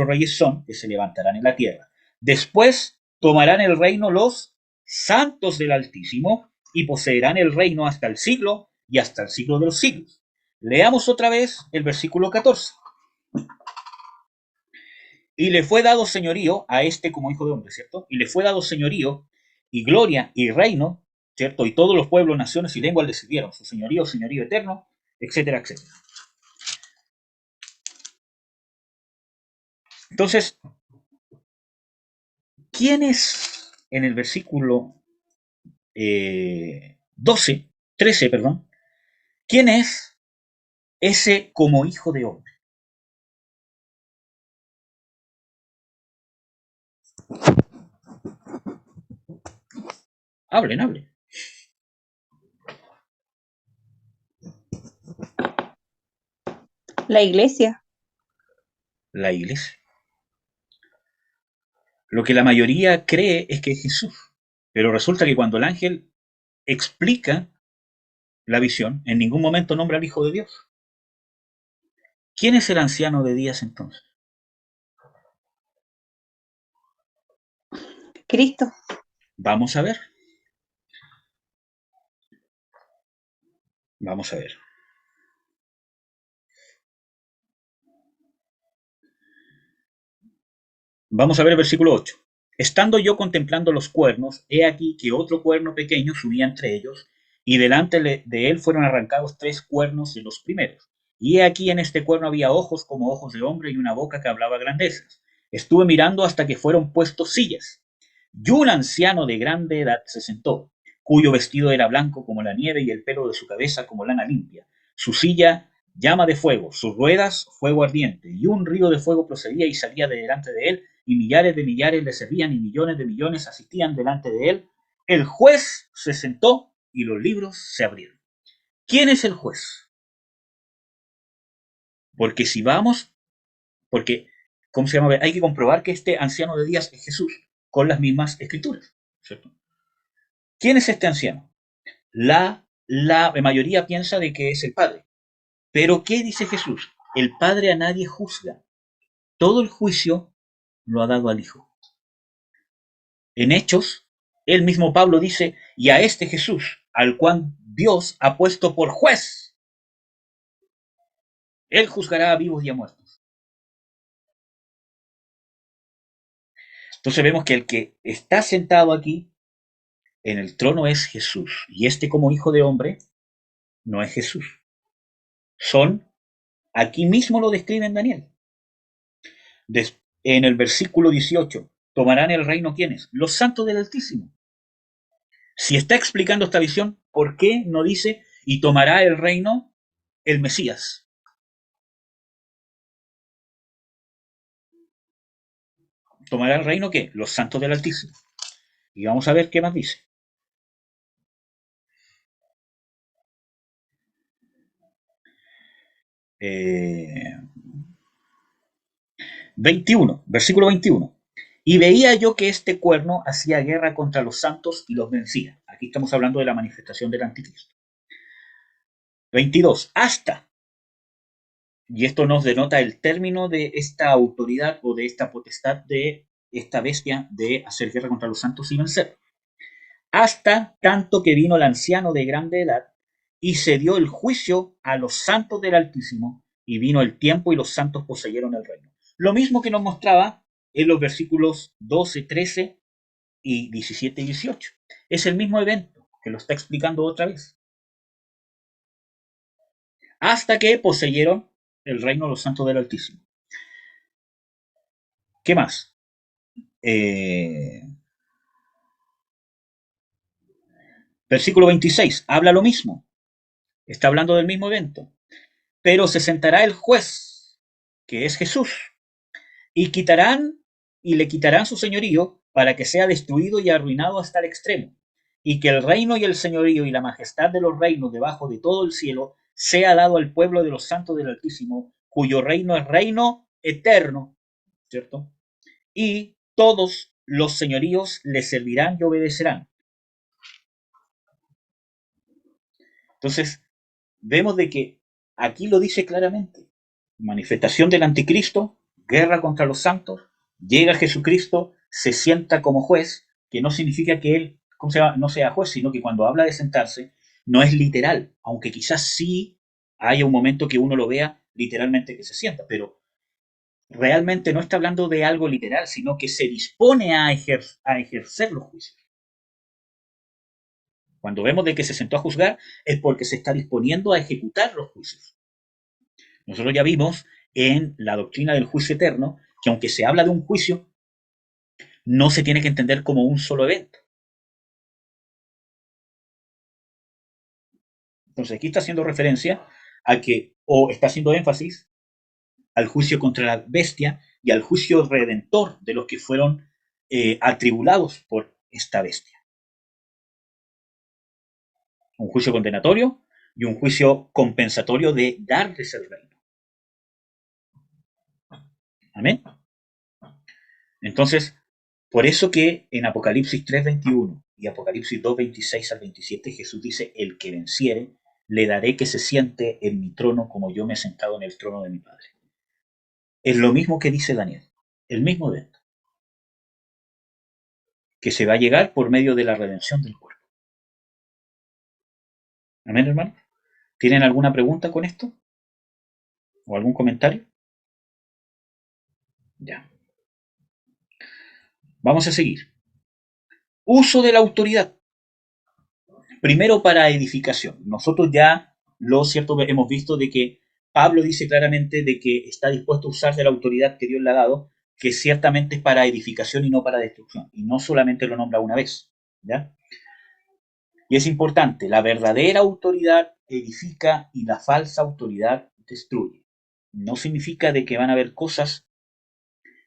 reyes son, que se levantarán en la tierra. Después tomarán el reino los santos del Altísimo y poseerán el reino hasta el siglo y hasta el siglo de los siglos. Leamos otra vez el versículo 14. Y le fue dado señorío a este como hijo de hombre, ¿cierto? Y le fue dado señorío y gloria y reino, ¿cierto? Y todos los pueblos, naciones y lenguas le sirvieron. Su señorío, señorío eterno, etcétera, etcétera. Entonces, ¿quién es en el versículo 12, 13, perdón? ¿Quién es ese como hijo de hombre? Hablen, hablen. La iglesia. La iglesia. Lo que la mayoría cree es que es Jesús. Pero resulta que cuando el ángel explica la visión, en ningún momento nombra al Hijo de Dios. ¿Quién es el anciano de días entonces? Cristo. Vamos a ver. Vamos a ver. Vamos a ver el versículo 8. Estando yo contemplando los cuernos, he aquí que otro cuerno pequeño se unía entre ellos, y delante de él fueron arrancados 3 cuernos de los primeros. Y he aquí en este cuerno había ojos como ojos de hombre y una boca que hablaba grandezas. Estuve mirando hasta que fueron puestos sillas. Y un anciano de grande edad se sentó, cuyo vestido era blanco como la nieve y el pelo de su cabeza como lana limpia. Su silla, llama de fuego, sus ruedas, fuego ardiente, y un río de fuego procedía y salía de delante de él, y millares de millares le servían, y millones de millones asistían delante de él. El juez se sentó y los libros se abrieron. ¿Quién es el juez? Porque si vamos, porque, ¿cómo se llama? Hay que comprobar que este anciano de días es Jesús, con las mismas escrituras, ¿cierto? ¿Quién es este anciano? La mayoría piensa de que es el Padre. Pero ¿qué dice Jesús? El Padre a nadie juzga. Todo el juicio lo ha dado al Hijo. En Hechos, el mismo Pablo dice, y a este Jesús, al cual Dios ha puesto por juez, él juzgará a vivos y a muertos. Entonces vemos que el que está sentado aquí en el trono es Jesús. Y este como hijo de hombre no es Jesús. Son, aquí mismo lo describe en Daniel. En el versículo 18, ¿tomarán el reino quiénes? Los santos del Altísimo. Si está explicando esta visión, ¿por qué no dice y tomará el reino el Mesías? ¿Tomará el reino qué? Los santos del Altísimo. Y vamos a ver qué más dice. 21, versículo 21. Y veía yo que este cuerno hacía guerra contra los santos y los vencía. Aquí estamos hablando de la manifestación del anticristo. 22. Hasta, y esto nos denota el término de esta autoridad o de esta potestad de esta bestia de hacer guerra contra los santos y vencer. Hasta tanto que vino el anciano de grande edad y se dio el juicio a los santos del Altísimo, y vino el tiempo y los santos poseyeron el reino. Lo mismo que nos mostraba en los versículos 12, 13 y 17 y 18. Es el mismo evento que lo está explicando otra vez. Hasta que poseyeron el reino los santos del Altísimo. ¿Qué más? Versículo 26, habla lo mismo. Está hablando del mismo evento. Pero se sentará el juez, que es Jesús, y le quitarán su señorío para que sea destruido y arruinado hasta el extremo, y que el reino y el señorío y la majestad de los reinos debajo de todo el cielo sea dado al pueblo de los santos del Altísimo, cuyo reino es reino eterno, ¿cierto? Y todos los señoríos le servirán y obedecerán. Entonces, vemos de que aquí lo dice claramente. Manifestación del anticristo, guerra contra los santos, llega Jesucristo, se sienta como juez, que no significa que él no sea juez, sino que cuando habla de sentarse, no es literal, aunque quizás sí haya un momento que uno lo vea literalmente que se sienta, pero realmente no está hablando de algo literal, sino que se dispone a ejercer los juicios. Cuando vemos de que se sentó a juzgar, es porque se está disponiendo a ejecutar los juicios. Nosotros ya vimos en la doctrina del juicio eterno que aunque se habla de un juicio, no se tiene que entender como un solo evento. Entonces aquí está haciendo referencia a que, o está haciendo énfasis al juicio contra la bestia y al juicio redentor de los que fueron atribulados por esta bestia. Un juicio condenatorio y un juicio compensatorio de darles el reino. Amén. Entonces, por eso que en Apocalipsis 3:21 y Apocalipsis 2:26 al 27 Jesús dice, el que venciere, le daré que se siente en mi trono como yo me he sentado en el trono de mi Padre. Es lo mismo que dice Daniel, el mismo evento, que se va a llegar por medio de la redención del cuerpo. Amén, hermano. ¿Tienen alguna pregunta con esto? ¿O algún comentario? Ya. Vamos a seguir. Uso de la autoridad. Primero para edificación. Nosotros ya lo cierto hemos visto de que Pablo dice claramente de que está dispuesto a usar de la autoridad que Dios le ha dado, que ciertamente es para edificación y no para destrucción. Y no solamente lo nombra una vez. ¿Ya? Y es importante, la verdadera autoridad edifica y la falsa autoridad destruye. No significa de que van a haber cosas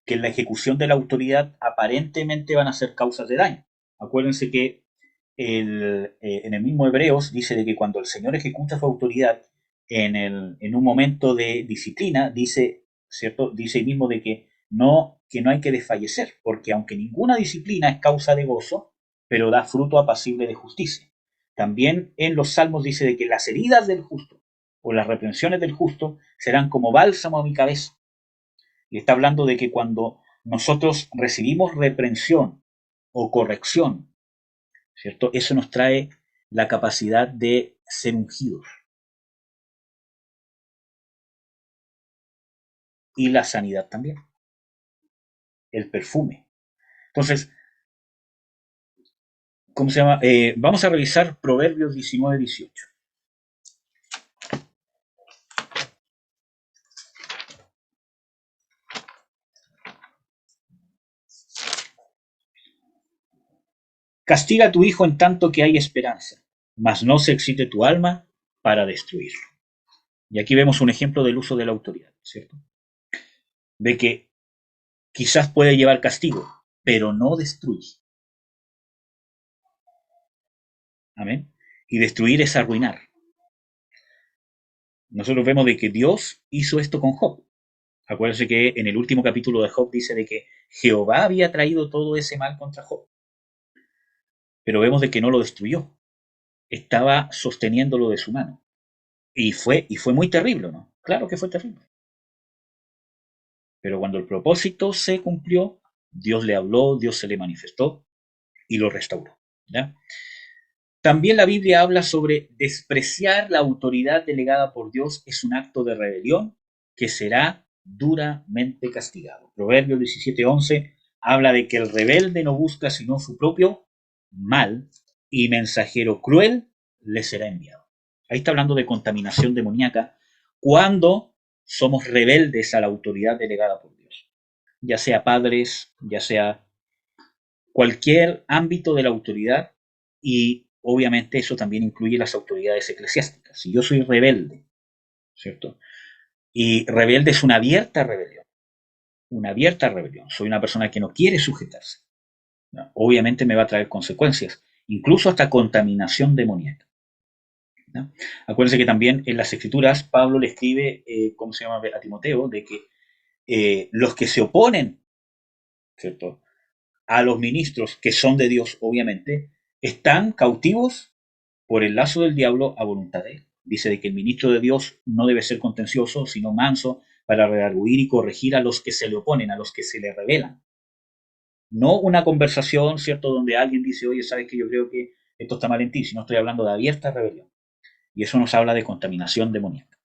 que en la ejecución de la autoridad aparentemente van a ser causas de daño. Acuérdense que en el mismo Hebreos dice de que cuando el Señor ejecuta su autoridad en un momento de disciplina, dice, ¿cierto? Dice el mismo de que no hay que desfallecer, porque aunque ninguna disciplina es causa de gozo, pero da fruto apacible de justicia. También en los Salmos dice de que las heridas del justo o las reprensiones del justo serán como bálsamo a mi cabeza. Y está hablando de que cuando nosotros recibimos reprensión o corrección, ¿cierto? Eso nos trae la capacidad de ser ungidos y la sanidad también, el perfume. Entonces, ¿cómo se llama? Vamos a revisar Proverbios 19-18. Castiga a tu hijo en tanto que hay esperanza, mas no se excite tu alma para destruirlo. Y aquí vemos un ejemplo del uso de la autoridad, ¿cierto? De que quizás puede llevar castigo, pero no destruye. Amén. Y destruir es arruinar. Nosotros vemos de que Dios hizo esto con Job. Acuérdense que en el último capítulo de Job dice de que Jehová había traído todo ese mal contra Job. Pero vemos de que no lo destruyó. Estaba sosteniéndolo de su mano. Y fue muy terrible, ¿no? Claro que fue terrible. Pero cuando el propósito se cumplió, Dios le habló, Dios se le manifestó y lo restauró. ¿Ya? También la Biblia habla sobre despreciar la autoridad delegada por Dios es un acto de rebelión que será duramente castigado. Proverbios 17:11 habla de que el rebelde no busca sino su propio mal y mensajero cruel le será enviado. Ahí está hablando de contaminación demoníaca cuando somos rebeldes a la autoridad delegada por Dios, ya sea padres, ya sea cualquier ámbito de la autoridad, y obviamente eso también incluye las autoridades eclesiásticas. Si yo soy rebelde, ¿cierto? Y rebelde es una abierta rebelión. Soy una persona que no quiere sujetarse, ¿no? Obviamente me va a traer consecuencias, incluso hasta contaminación demoníaca, ¿no? Acuérdense que también en las escrituras Pablo le escribe, ¿cómo se llama? A Timoteo, de que los que se oponen, ¿cierto?, a los ministros que son de Dios, obviamente, están cautivos por el lazo del diablo a voluntad de él. Dice de que el ministro de Dios no debe ser contencioso, sino manso, para redarguir y corregir a los que se le oponen, a los que se le rebelan. No una conversación, ¿cierto?, donde alguien dice, oye, ¿sabes que yo creo que esto está mal en ti? Sino estoy hablando de abierta rebelión. Y eso nos habla de contaminación demoníaca.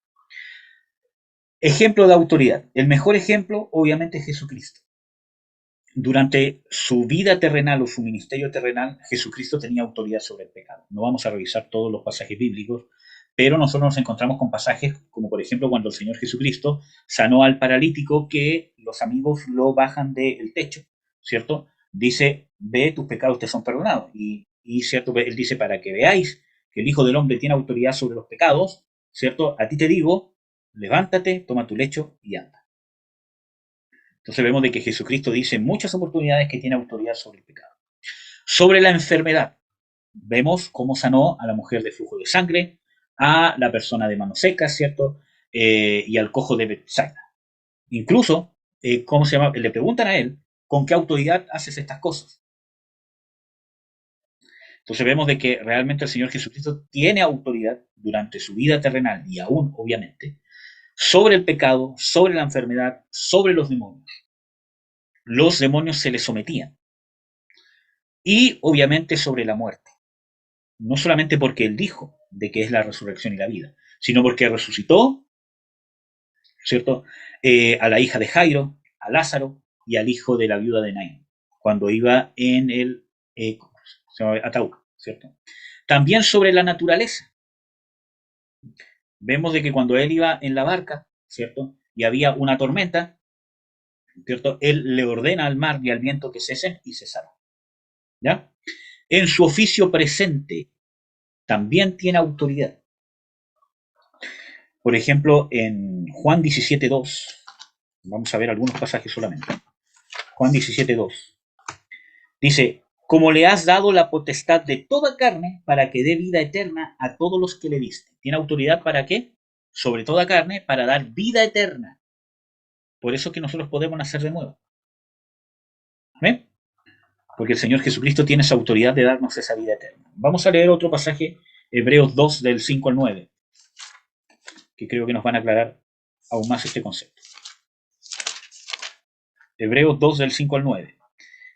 Ejemplo de autoridad. El mejor ejemplo, obviamente, es Jesucristo. Durante su vida terrenal o su ministerio terrenal, Jesucristo tenía autoridad sobre el pecado. No vamos a revisar todos los pasajes bíblicos, pero nosotros nos encontramos con pasajes como por ejemplo cuando el Señor Jesucristo sanó al paralítico que los amigos lo bajan del techo, ¿cierto? Dice, ve, tus pecados te son perdonados. ¿Cierto? Él dice, para que veáis que el Hijo del Hombre tiene autoridad sobre los pecados, ¿cierto? A ti te digo, levántate, toma tu lecho y anda. Entonces vemos de que Jesucristo dice en muchas oportunidades que tiene autoridad sobre el pecado. Sobre la enfermedad, vemos cómo sanó a la mujer de flujo de sangre, a la persona de manos secas, ¿cierto? Y al cojo de Bethsaida. Incluso, ¿cómo se llama? Le preguntan a él, ¿con qué autoridad haces estas cosas? Entonces vemos de que realmente el Señor Jesucristo tiene autoridad durante su vida terrenal y aún, obviamente, sobre el pecado, sobre la enfermedad, sobre los demonios. Los demonios se le sometían. Y obviamente sobre la muerte. No solamente porque él dijo de que es la resurrección y la vida, sino porque resucitó, ¿cierto? A la hija de Jairo, a Lázaro y al hijo de la viuda de Naín, cuando iba en el ataúd, ¿cierto? También sobre la naturaleza. Vemos de que cuando él iba en la barca, ¿cierto? Y había una tormenta, ¿cierto? Él le ordena al mar y al viento que cesen y cesaron, ¿ya? En su oficio presente, también tiene autoridad. Por ejemplo, en Juan 17:2, vamos a ver algunos pasajes solamente. Juan 17:2 dice: como le has dado la potestad de toda carne para que dé vida eterna a todos los que le diste. ¿Tiene autoridad para qué? Sobre toda carne, para dar vida eterna. Por eso que nosotros podemos nacer de nuevo. ¿Amén? Porque el Señor Jesucristo tiene esa autoridad de darnos esa vida eterna. Vamos a leer otro pasaje, Hebreos 2, del 5 al 9, que creo que nos van a aclarar aún más este concepto. Hebreos 2, del 5 al 9.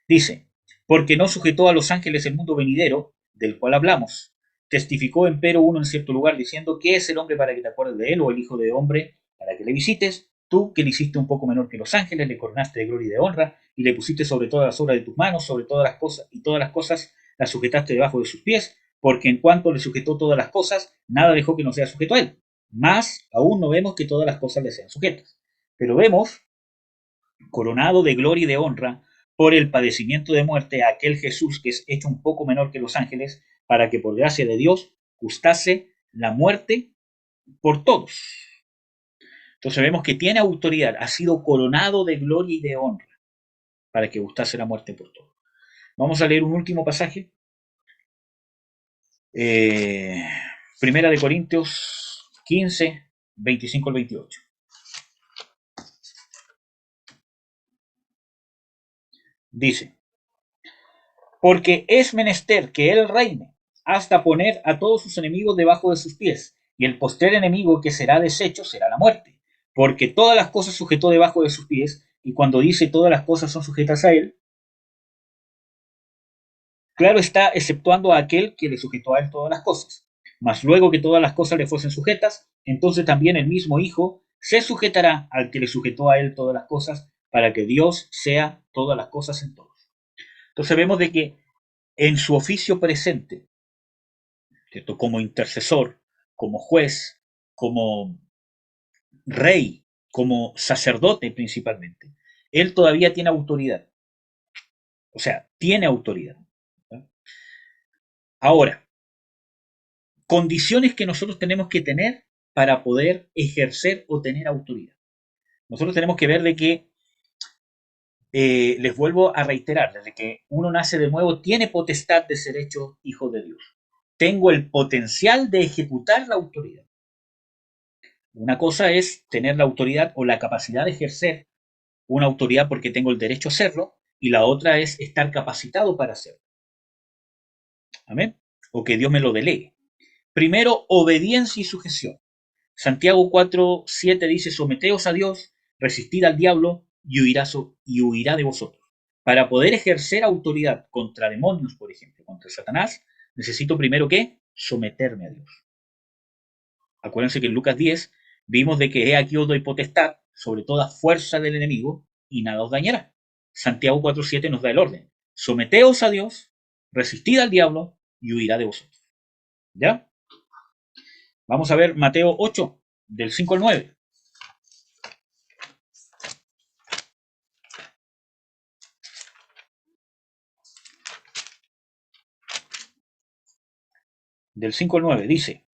Dice: porque no sujetó a los ángeles el mundo venidero, del cual hablamos. Testificó empero uno en cierto lugar, diciendo: ¿qué es el hombre para que te acuerdes de él? O el hijo de hombre para que le visites. Tú, que le hiciste un poco menor que los ángeles, le coronaste de gloria y de honra, y le pusiste sobre todas las obras de tus manos, sobre todas las cosas, y todas las cosas las sujetaste debajo de sus pies, porque en cuanto le sujetó todas las cosas, nada dejó que no sea sujeto a él. Mas aún no vemos que todas las cosas le sean sujetas. Pero vemos, coronado de gloria y de honra, por el padecimiento de muerte, a aquel Jesús que es hecho un poco menor que los ángeles, para que por gracia de Dios gustase la muerte por todos. Entonces vemos que tiene autoridad, ha sido coronado de gloria y de honra, para que gustase la muerte por todos. Vamos a leer un último pasaje. Primera de Corintios 15, 25 al 28. Dice: porque es menester que él reine hasta poner a todos sus enemigos debajo de sus pies, y el postrer enemigo que será deshecho será la muerte, porque todas las cosas sujetó debajo de sus pies, y cuando dice todas las cosas son sujetas a él, claro está, exceptuando a aquel que le sujetó a él todas las cosas. Mas luego que todas las cosas le fuesen sujetas, entonces también el mismo Hijo se sujetará al que le sujetó a él todas las cosas, para que Dios sea todas las cosas en todos. Entonces vemos de que en su oficio presente, ¿cierto?, como intercesor, como juez, como rey, como sacerdote principalmente, él todavía tiene autoridad. O sea, tiene autoridad. ¿No? Ahora, condiciones que nosotros tenemos que tener para poder ejercer o tener autoridad. Nosotros tenemos que ver de que, les vuelvo a reiterar, desde que uno nace de nuevo, tiene potestad de ser hecho hijo de Dios. Tengo el potencial de ejecutar la autoridad. Una cosa es tener la autoridad o la capacidad de ejercer una autoridad porque tengo el derecho a hacerlo, y la otra es estar capacitado para hacerlo. Amén. O que Dios me lo delegue. Primero, obediencia y sujeción. Santiago 4:7 dice: someteos a Dios, resistid al diablo y huirá de vosotros. Para poder ejercer autoridad contra demonios, por ejemplo, contra Satanás, necesito primero que someterme a Dios. Acuérdense que en Lucas 10 vimos de que he aquí os doy potestad sobre toda fuerza del enemigo y nada os dañará. Santiago 4:7 nos da el orden: someteos a Dios, resistid al diablo y huirá de vosotros. ¿Ya? Vamos a ver Mateo 8, del 5 al 9. Del 5 al 9 dice: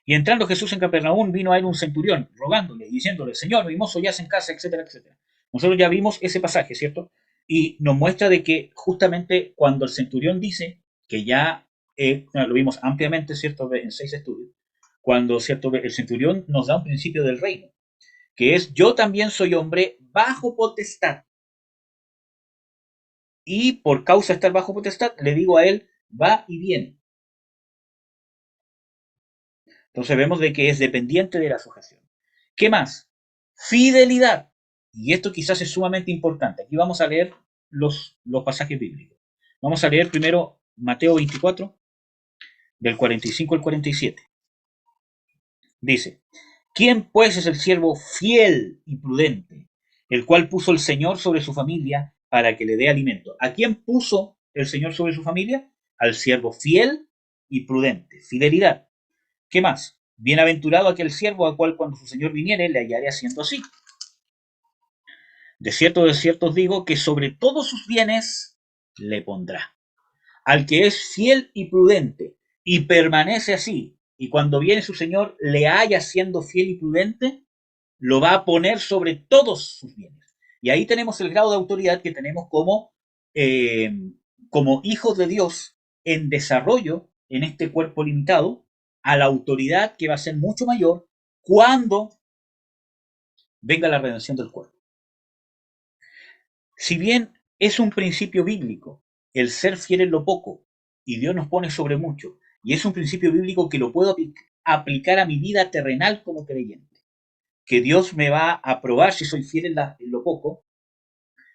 y entrando Jesús en Capernaum, vino a él un centurión, rogándole y diciéndole: Señor, mi mozo yace en casa, etcétera, etcétera. Nosotros ya vimos ese pasaje, ¿cierto? Y nos muestra de que justamente cuando el centurión dice que ya, lo vimos ampliamente, ¿cierto?, en 6 estudios, cuando, ¿cierto?, el centurión nos da un principio del reino, que es: yo también soy hombre bajo potestad, y por causa de estar bajo potestad, le digo a él, va y viene. Entonces vemos de que es dependiente de la sujeción. ¿Qué más? Fidelidad. Y esto quizás es sumamente importante. Aquí vamos a leer los pasajes bíblicos. Vamos a leer primero Mateo 24, del 45 al 47. Dice: ¿quién pues es el siervo fiel y prudente, el cual puso el Señor sobre su familia para que le dé alimento? ¿A quién puso el Señor sobre su familia? Al siervo fiel y prudente. Fidelidad. ¿Qué más? Bienaventurado aquel siervo a cual cuando su señor viniere le hallaré haciendo así. De cierto os digo que sobre todos sus bienes le pondrá. Al que es fiel y prudente y permanece así, y cuando viene su Señor le halla siendo fiel y prudente, lo va a poner sobre todos sus bienes. Y ahí tenemos el grado de autoridad que tenemos eh, como hijos de Dios en desarrollo en este cuerpo limitado, a la autoridad que va a ser mucho mayor cuando venga la redención del cuerpo. Si bien es un principio bíblico el ser fiel en lo poco y Dios nos pone sobre mucho, y es un principio bíblico que lo puedo aplicar a mi vida terrenal como creyente, que Dios me va a probar si soy fiel en lo poco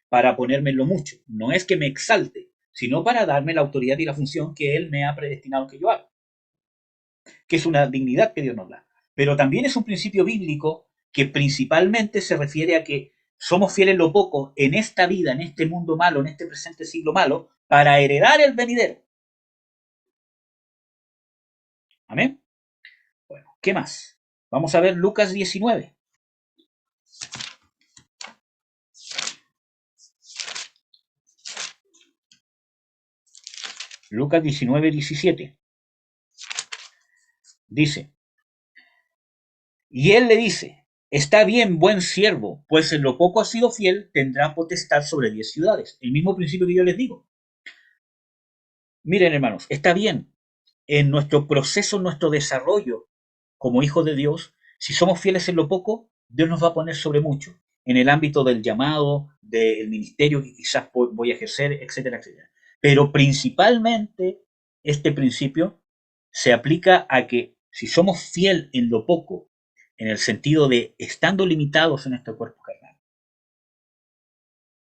para ponerme en lo mucho. No es que me exalte, sino para darme la autoridad y la función que Él me ha predestinado que yo haga, que es una dignidad que Dios nos da. Pero también es un principio bíblico que principalmente se refiere a que somos fieles en lo poco en esta vida, en este mundo malo, en este presente siglo malo, para heredar el venidero. Amén. Bueno, ¿qué más? Vamos a ver Lucas 19. Lucas 19, 17. Dice, y él le dice, está bien, buen siervo, pues en lo poco has sido fiel, tendrá potestad sobre 10 ciudades. El mismo principio que yo les digo. Miren, hermanos, está bien, en nuestro proceso, en nuestro desarrollo como hijos de Dios, si somos fieles en lo poco, Dios nos va a poner sobre mucho, en el ámbito del llamado, del ministerio que quizás voy a ejercer, etcétera, etcétera. Pero principalmente este principio se aplica a que si somos fiel en lo poco, en el sentido de estando limitados en este cuerpo carnal,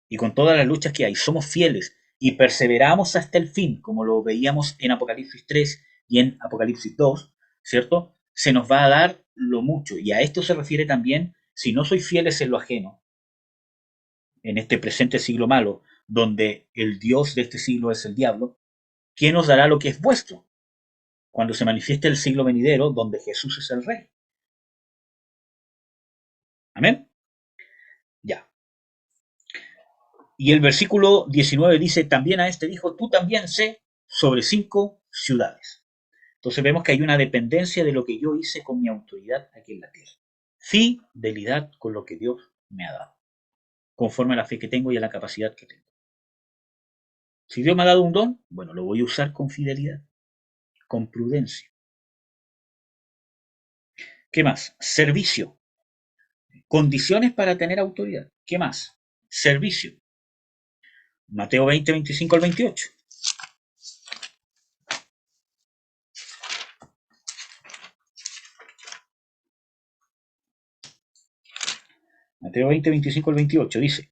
y con todas las luchas que hay, somos fieles y perseveramos hasta el fin, como lo veíamos en Apocalipsis 3 y en Apocalipsis 2, ¿cierto? Se nos va a dar lo mucho. Y a esto se refiere también, si no sois fieles en lo ajeno, en este presente siglo malo, donde el Dios de este siglo es el diablo, ¿quién os dará lo que es vuestro? Cuando se manifieste el siglo venidero, donde Jesús es el rey. Amén. Ya. Y el versículo 19 dice, también a este dijo, tú también sé sobre 5 ciudades. Entonces vemos que hay una dependencia de lo que yo hice con mi autoridad aquí en la tierra. Fidelidad con lo que Dios me ha dado, conforme a la fe que tengo y a la capacidad que tengo. Si Dios me ha dado un don, bueno, lo voy a usar con fidelidad, con prudencia. ¿Qué más? Servicio. Condiciones para tener autoridad. ¿Qué más? Servicio. Mateo 20, 25 al 28. Mateo 20, 25 al 28 dice,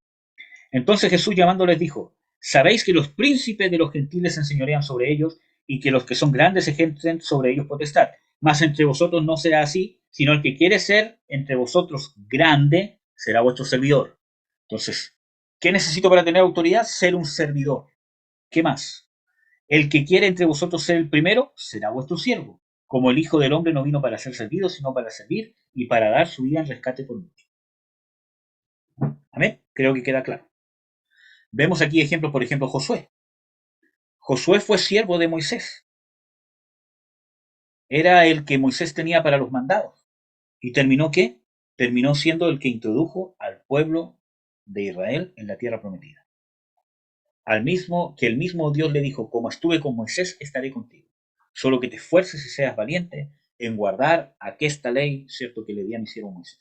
entonces Jesús llamándoles dijo, sabéis que los príncipes de los gentiles se enseñorean sobre ellos y que los que son grandes ejercen sobre ellos potestad. Mas entre vosotros no será así, sino el que quiere ser entre vosotros grande será vuestro servidor. Entonces, ¿qué necesito para tener autoridad? Ser un servidor. ¿Qué más? El que quiere entre vosotros ser el primero será vuestro siervo. Como el Hijo del Hombre no vino para ser servido, sino para servir y para dar su vida en rescate por muchos. Amén. Creo que queda claro. Vemos aquí ejemplos, por ejemplo, Josué. Josué fue siervo de Moisés. Era el que Moisés tenía para los mandados. ¿Y terminó qué? Terminó siendo el que introdujo al pueblo de Israel en la tierra prometida. Al mismo que el mismo Dios le dijo, como estuve con Moisés, estaré contigo. Solo que te esfuerces y seas valiente en guardar aquesta ley, cierto, que le di a mi siervo Moisés.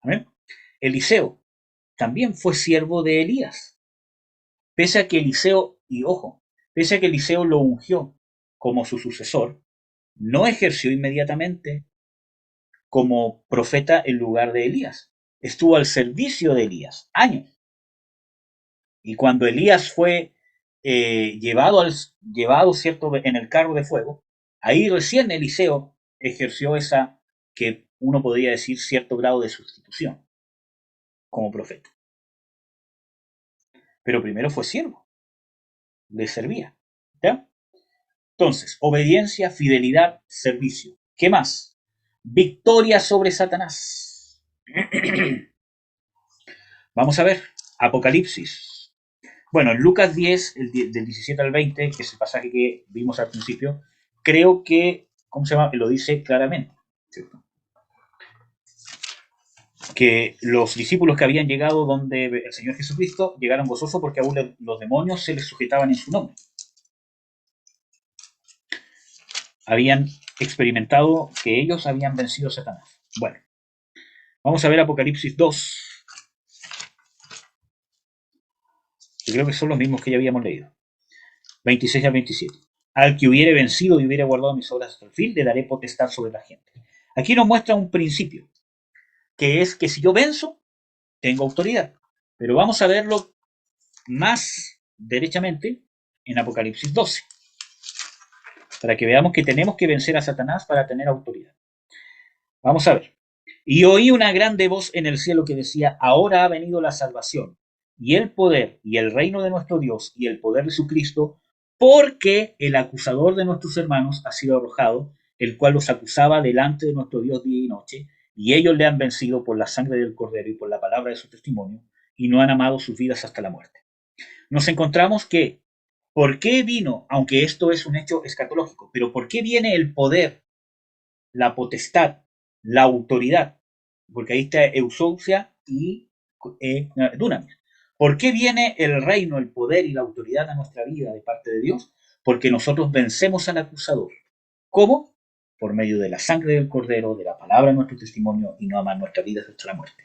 Amén. Eliseo también fue siervo de Elías. Pese a que Eliseo, y ojo, pese a que Eliseo lo ungió como su sucesor, no ejerció inmediatamente como profeta en lugar de Elías. Estuvo al servicio de Elías años. Y cuando Elías fue llevado, ¿cierto?, en el carro de fuego, ahí recién Eliseo ejerció esa, que uno podría decir, cierto grado de sustitución como profeta. Pero primero fue siervo, le servía. ¿Ya? Entonces, obediencia, fidelidad, servicio. ¿Qué más? Victoria sobre Satanás. Vamos a ver, Apocalipsis. Bueno, en Lucas 10, del 17 al 20, que es el pasaje que vimos al principio, creo que, ¿cómo se llama? Lo dice claramente, ¿cierto? Que los discípulos que habían llegado donde el Señor Jesucristo llegaron gozosos porque aún los demonios se les sujetaban en su nombre. Habían experimentado que ellos habían vencido a Satanás. Bueno, vamos a ver Apocalipsis 2. Yo creo que son los mismos que ya habíamos leído. 26 al 27. Al que hubiere vencido y hubiere guardado mis obras hasta el fin, le daré potestad sobre la gente. Aquí nos muestra un principio, que es que si yo venzo, tengo autoridad. Pero vamos a verlo más derechamente en Apocalipsis 12, para que veamos que tenemos que vencer a Satanás para tener autoridad. Vamos a ver. Y oí una grande voz en el cielo que decía, ahora ha venido la salvación, y el poder, y el reino de nuestro Dios, y el poder de su Cristo, porque el acusador de nuestros hermanos ha sido arrojado, el cual los acusaba delante de nuestro Dios día y noche, y ellos le han vencido por la sangre del Cordero y por la palabra de su testimonio, y no han amado sus vidas hasta la muerte. Nos encontramos que, ¿por qué vino, aunque esto es un hecho escatológico, pero por qué viene el poder, la potestad, la autoridad? Porque ahí está Eusousia y Dunamis. ¿Por qué viene el reino, el poder y la autoridad a nuestra vida de parte de Dios? Porque nosotros vencemos al acusador. ¿Cómo? Por medio de la sangre del Cordero, de la palabra de nuestro testimonio y no amar nuestra vida hasta la muerte.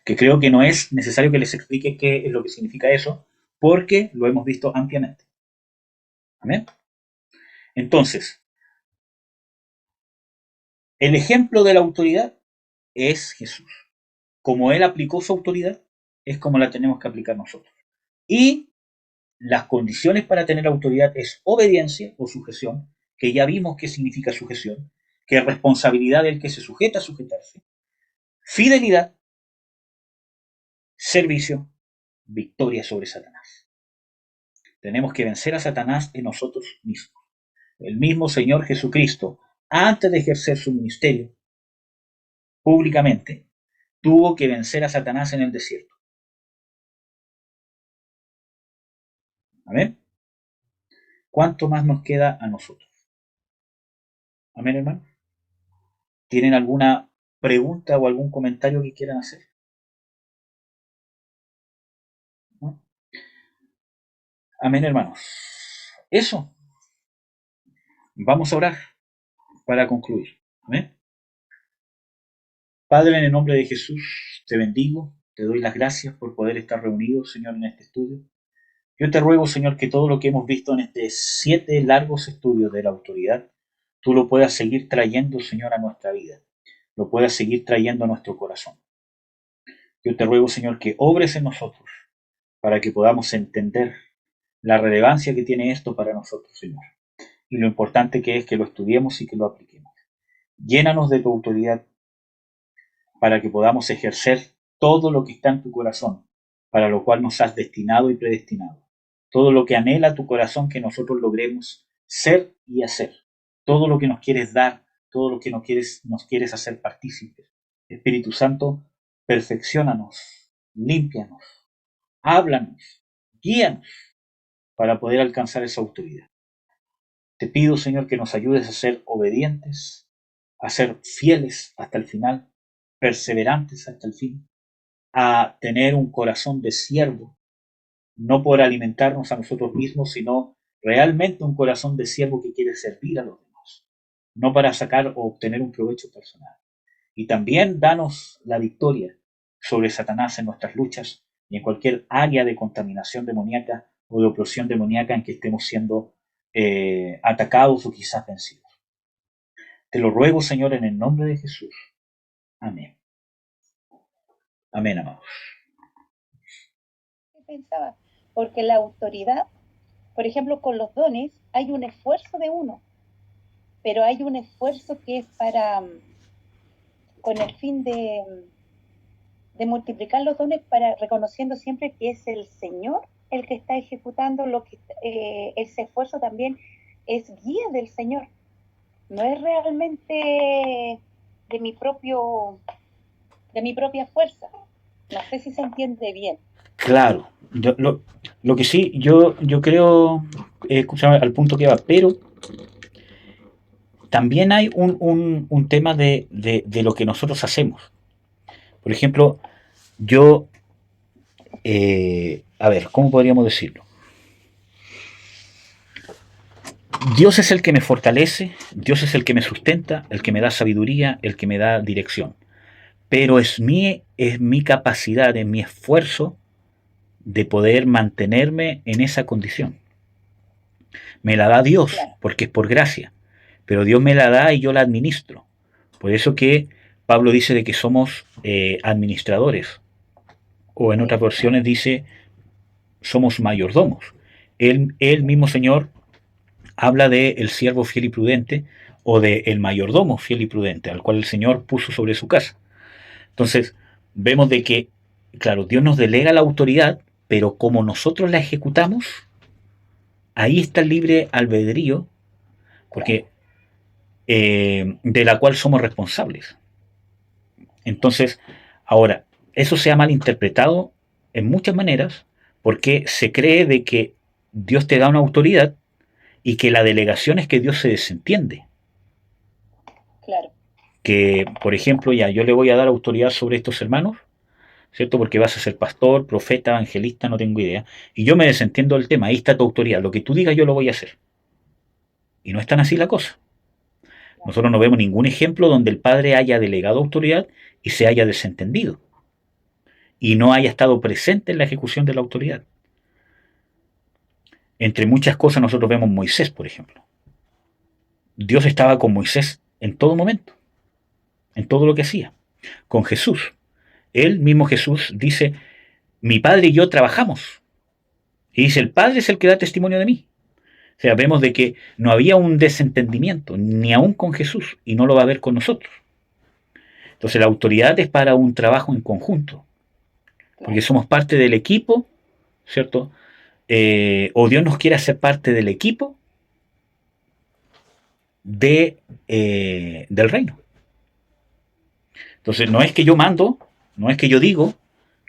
Que creo que no es necesario que les explique qué es lo que significa eso, porque lo hemos visto ampliamente. ¿Amén? Entonces, el ejemplo de la autoridad es Jesús. Como Él aplicó su autoridad, es como la tenemos que aplicar nosotros. Y las condiciones para tener autoridad es obediencia o sujeción, que ya vimos qué significa sujeción, que es responsabilidad del que se sujeta a sujetarse, fidelidad, servicio, victoria sobre Satanás. Tenemos que vencer a Satanás en nosotros mismos. El mismo Señor Jesucristo, antes de ejercer su ministerio públicamente, tuvo que vencer a Satanás en el desierto. ¿Amén? ¿Cuánto más nos queda a nosotros? ¿Amén, hermano? ¿Tienen alguna pregunta o algún comentario que quieran hacer? ¿No? Amén, hermanos. Eso. Vamos a orar para concluir. Amén. Padre, en el nombre de Jesús, te bendigo, te doy las gracias por poder estar reunidos, Señor, en este estudio. Yo te ruego, Señor, que todo lo que hemos visto en estos 7 largos estudios de la autoridad, tú lo puedas seguir trayendo, Señor, a nuestra vida, lo puedas seguir trayendo a nuestro corazón. Yo te ruego, Señor, que obres en nosotros para que podamos entender la relevancia que tiene esto para nosotros, Señor, y lo importante que es que lo estudiemos y que lo apliquemos. Llénanos de tu autoridad para que podamos ejercer todo lo que está en tu corazón, para lo cual nos has destinado y predestinado. Todo lo que anhela tu corazón que nosotros logremos ser y hacer. Todo lo que nos quieres dar, todo lo que nos quieres hacer partícipes. Espíritu Santo, perfecciónanos, límpianos, háblanos, guíanos para poder alcanzar esa autoridad. Te pido, Señor, que nos ayudes a ser obedientes, a ser fieles hasta el final, perseverantes hasta el fin, a tener un corazón de siervo, no por alimentarnos a nosotros mismos, sino realmente un corazón de siervo que quiere servir a los demás, no para sacar o obtener un provecho personal. Y también danos la victoria sobre Satanás en nuestras luchas y en cualquier área de contaminación demoníaca o de opresión demoníaca en que estemos siendo atacados o quizás vencidos. Te lo ruego, Señor, en el nombre de Jesús. Amén. Amén, amados. Pensaba, porque la autoridad, por ejemplo, con los dones, hay un esfuerzo de uno, pero hay un esfuerzo que es para, con el fin de multiplicar los dones, para reconociendo siempre que es el Señor el que está ejecutando lo que ese esfuerzo también es guía del Señor, no es realmente de mi propia fuerza. No sé si se entiende bien. claro, lo que sí, yo creo, escúchame, al punto que va, pero también hay un tema de lo que nosotros hacemos. Por ejemplo, yo, a ver, ¿cómo podríamos decirlo? Dios es el que me fortalece, Dios es el que me sustenta, el que me da sabiduría, el que me da dirección. Pero es mi capacidad, es mi esfuerzo de poder mantenerme en esa condición. Me la da Dios, Claro, porque es por gracia, pero Dios me la da y yo la administro. Por eso que Pablo dice de que somos administradores, o en otras sí, versiones dice somos mayordomos. El mismo Señor habla de el siervo fiel y prudente, o de el mayordomo fiel y prudente, al cual el Señor puso sobre su casa. Entonces, vemos de que, claro, Dios nos delega la autoridad, pero como nosotros la ejecutamos, ahí está el libre albedrío, claro, porque de la cual somos responsables. Entonces, ahora, eso se ha malinterpretado en muchas maneras, porque se cree de que Dios te da una autoridad y que la delegación es que Dios se desentiende. claro, Que, por ejemplo, ya yo le voy a dar autoridad sobre estos hermanos, ¿cierto? Porque vas a ser pastor, profeta, evangelista, no tengo idea. Y yo me desentiendo del tema, ahí está tu autoridad. Lo que tú digas yo lo voy a hacer. Y no es tan así la cosa. claro. Nosotros no vemos ningún ejemplo donde el padre haya delegado autoridad y se haya desentendido. Y no haya estado presente en la ejecución de la autoridad. Entre muchas cosas nosotros vemos Moisés, por ejemplo. Dios estaba con Moisés en todo momento, en todo lo que hacía. Con Jesús. Él mismo Jesús dice, mi padre y yo trabajamos. Y dice, el padre es el que da testimonio de mí. O sea, vemos de que no había un desentendimiento, ni aún con Jesús, y no lo va a haber con nosotros. Entonces la autoridad es para un trabajo en conjunto, porque Claro. somos parte del equipo, ¿cierto? O Dios nos quiere hacer parte del equipo del reino. Entonces no es que yo mando, no es que yo digo,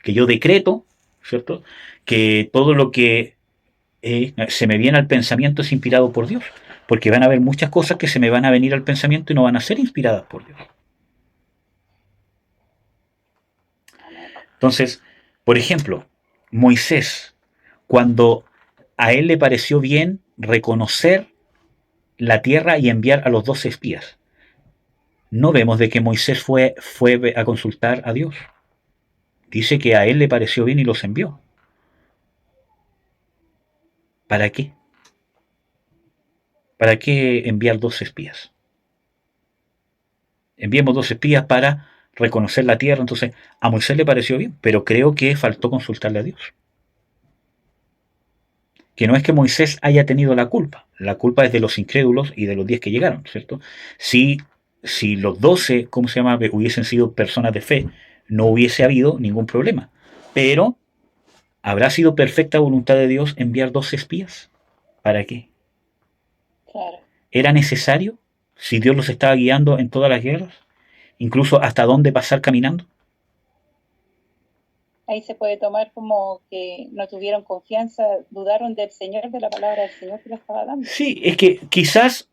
que yo decreto, ¿cierto? Que todo lo que se me viene al pensamiento es inspirado por Dios, porque van a haber muchas cosas que se me van a venir al pensamiento y no van a ser inspiradas por Dios. Amén. Entonces, por ejemplo, Moisés, cuando a él le pareció bien reconocer la tierra y enviar a los 12 espías, no vemos de que Moisés fue a consultar a Dios. Dice que a él le pareció bien y los envió. ¿Para qué? ¿Para qué enviar 12 espías? Enviemos 12 espías para reconocer la tierra. Entonces, a Moisés le pareció bien, pero creo que faltó consultarle a Dios. Que no es que Moisés haya tenido la culpa es de los incrédulos y de los 10 que llegaron, ¿cierto? Si los 12, ¿cómo se llama?, hubiesen sido personas de fe, no hubiese habido ningún problema. Pero, ¿habrá sido perfecta voluntad de Dios enviar 12 espías? ¿Para qué? Claro. ¿Era necesario? Si Dios los estaba guiando en todas las guerras, incluso hasta dónde pasar caminando. Ahí se puede tomar como que no tuvieron confianza, dudaron del Señor, de la palabra del Señor que lo estaba dando. Sí, es que quizás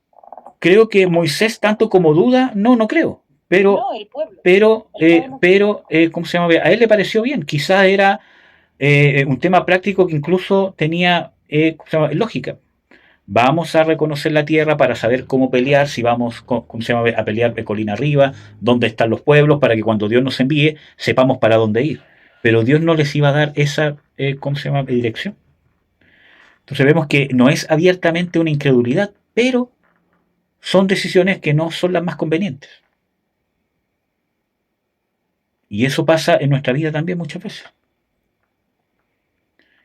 creo que Moisés tanto como duda, no creo, pero, No, el pueblo. pero, El pueblo sí. ¿cómo se llama? A él le pareció bien, quizás era un tema práctico que incluso tenía ¿cómo se llama?, lógica. Vamos a reconocer la tierra para saber cómo pelear, si vamos ¿cómo se llama?, a pelear de colina arriba, dónde están los pueblos, para que cuando Dios nos envíe sepamos para dónde ir. Pero Dios no les iba a dar esa ¿cómo se llama?, dirección. Entonces vemos que no es abiertamente una incredulidad, pero son decisiones que no son las más convenientes. Y eso pasa en nuestra vida también muchas veces.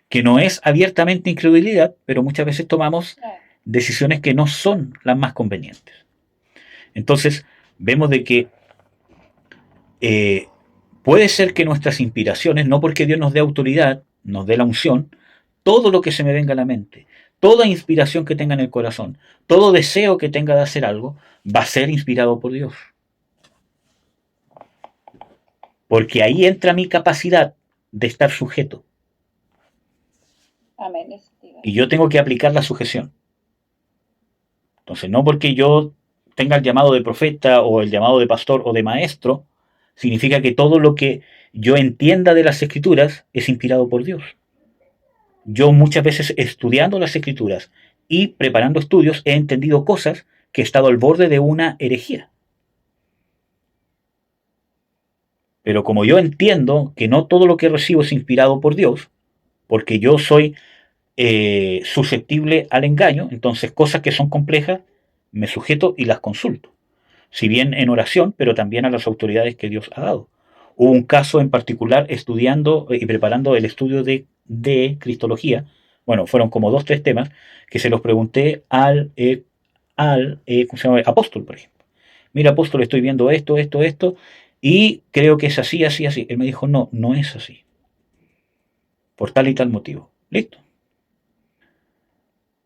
Que no es abiertamente incredulidad, pero muchas veces tomamos Claro. decisiones que no son las más convenientes. Entonces, vemos de que eh, puede ser que nuestras inspiraciones, no porque Dios nos dé autoridad, nos dé la unción, todo lo que se me venga a la mente, toda inspiración que tenga en el corazón, todo deseo que tenga de hacer algo, va a ser inspirado por Dios. Porque ahí entra mi capacidad de estar sujeto. Amén. Y yo tengo que aplicar la sujeción. Entonces, no porque yo tenga el llamado de profeta o el llamado de pastor o de maestro, significa que todo lo que yo entienda de las escrituras es inspirado por Dios. Yo muchas veces estudiando las escrituras y preparando estudios he entendido cosas que he estado al borde de una herejía. Pero como yo entiendo que no todo lo que recibo es inspirado por Dios, porque yo soy susceptible al engaño, entonces cosas que son complejas me sujeto y las consulto. Si bien en oración, pero también a las autoridades que Dios ha dado. Hubo un caso en particular estudiando y preparando el estudio de Cristología, bueno, fueron como 2, 3 temas, que se los pregunté ¿cómo se llama? Apóstol, por ejemplo. Mira, apóstol, estoy viendo esto, y creo que es así, así, así. Él me dijo, no, no es así. Por tal y tal motivo. Listo.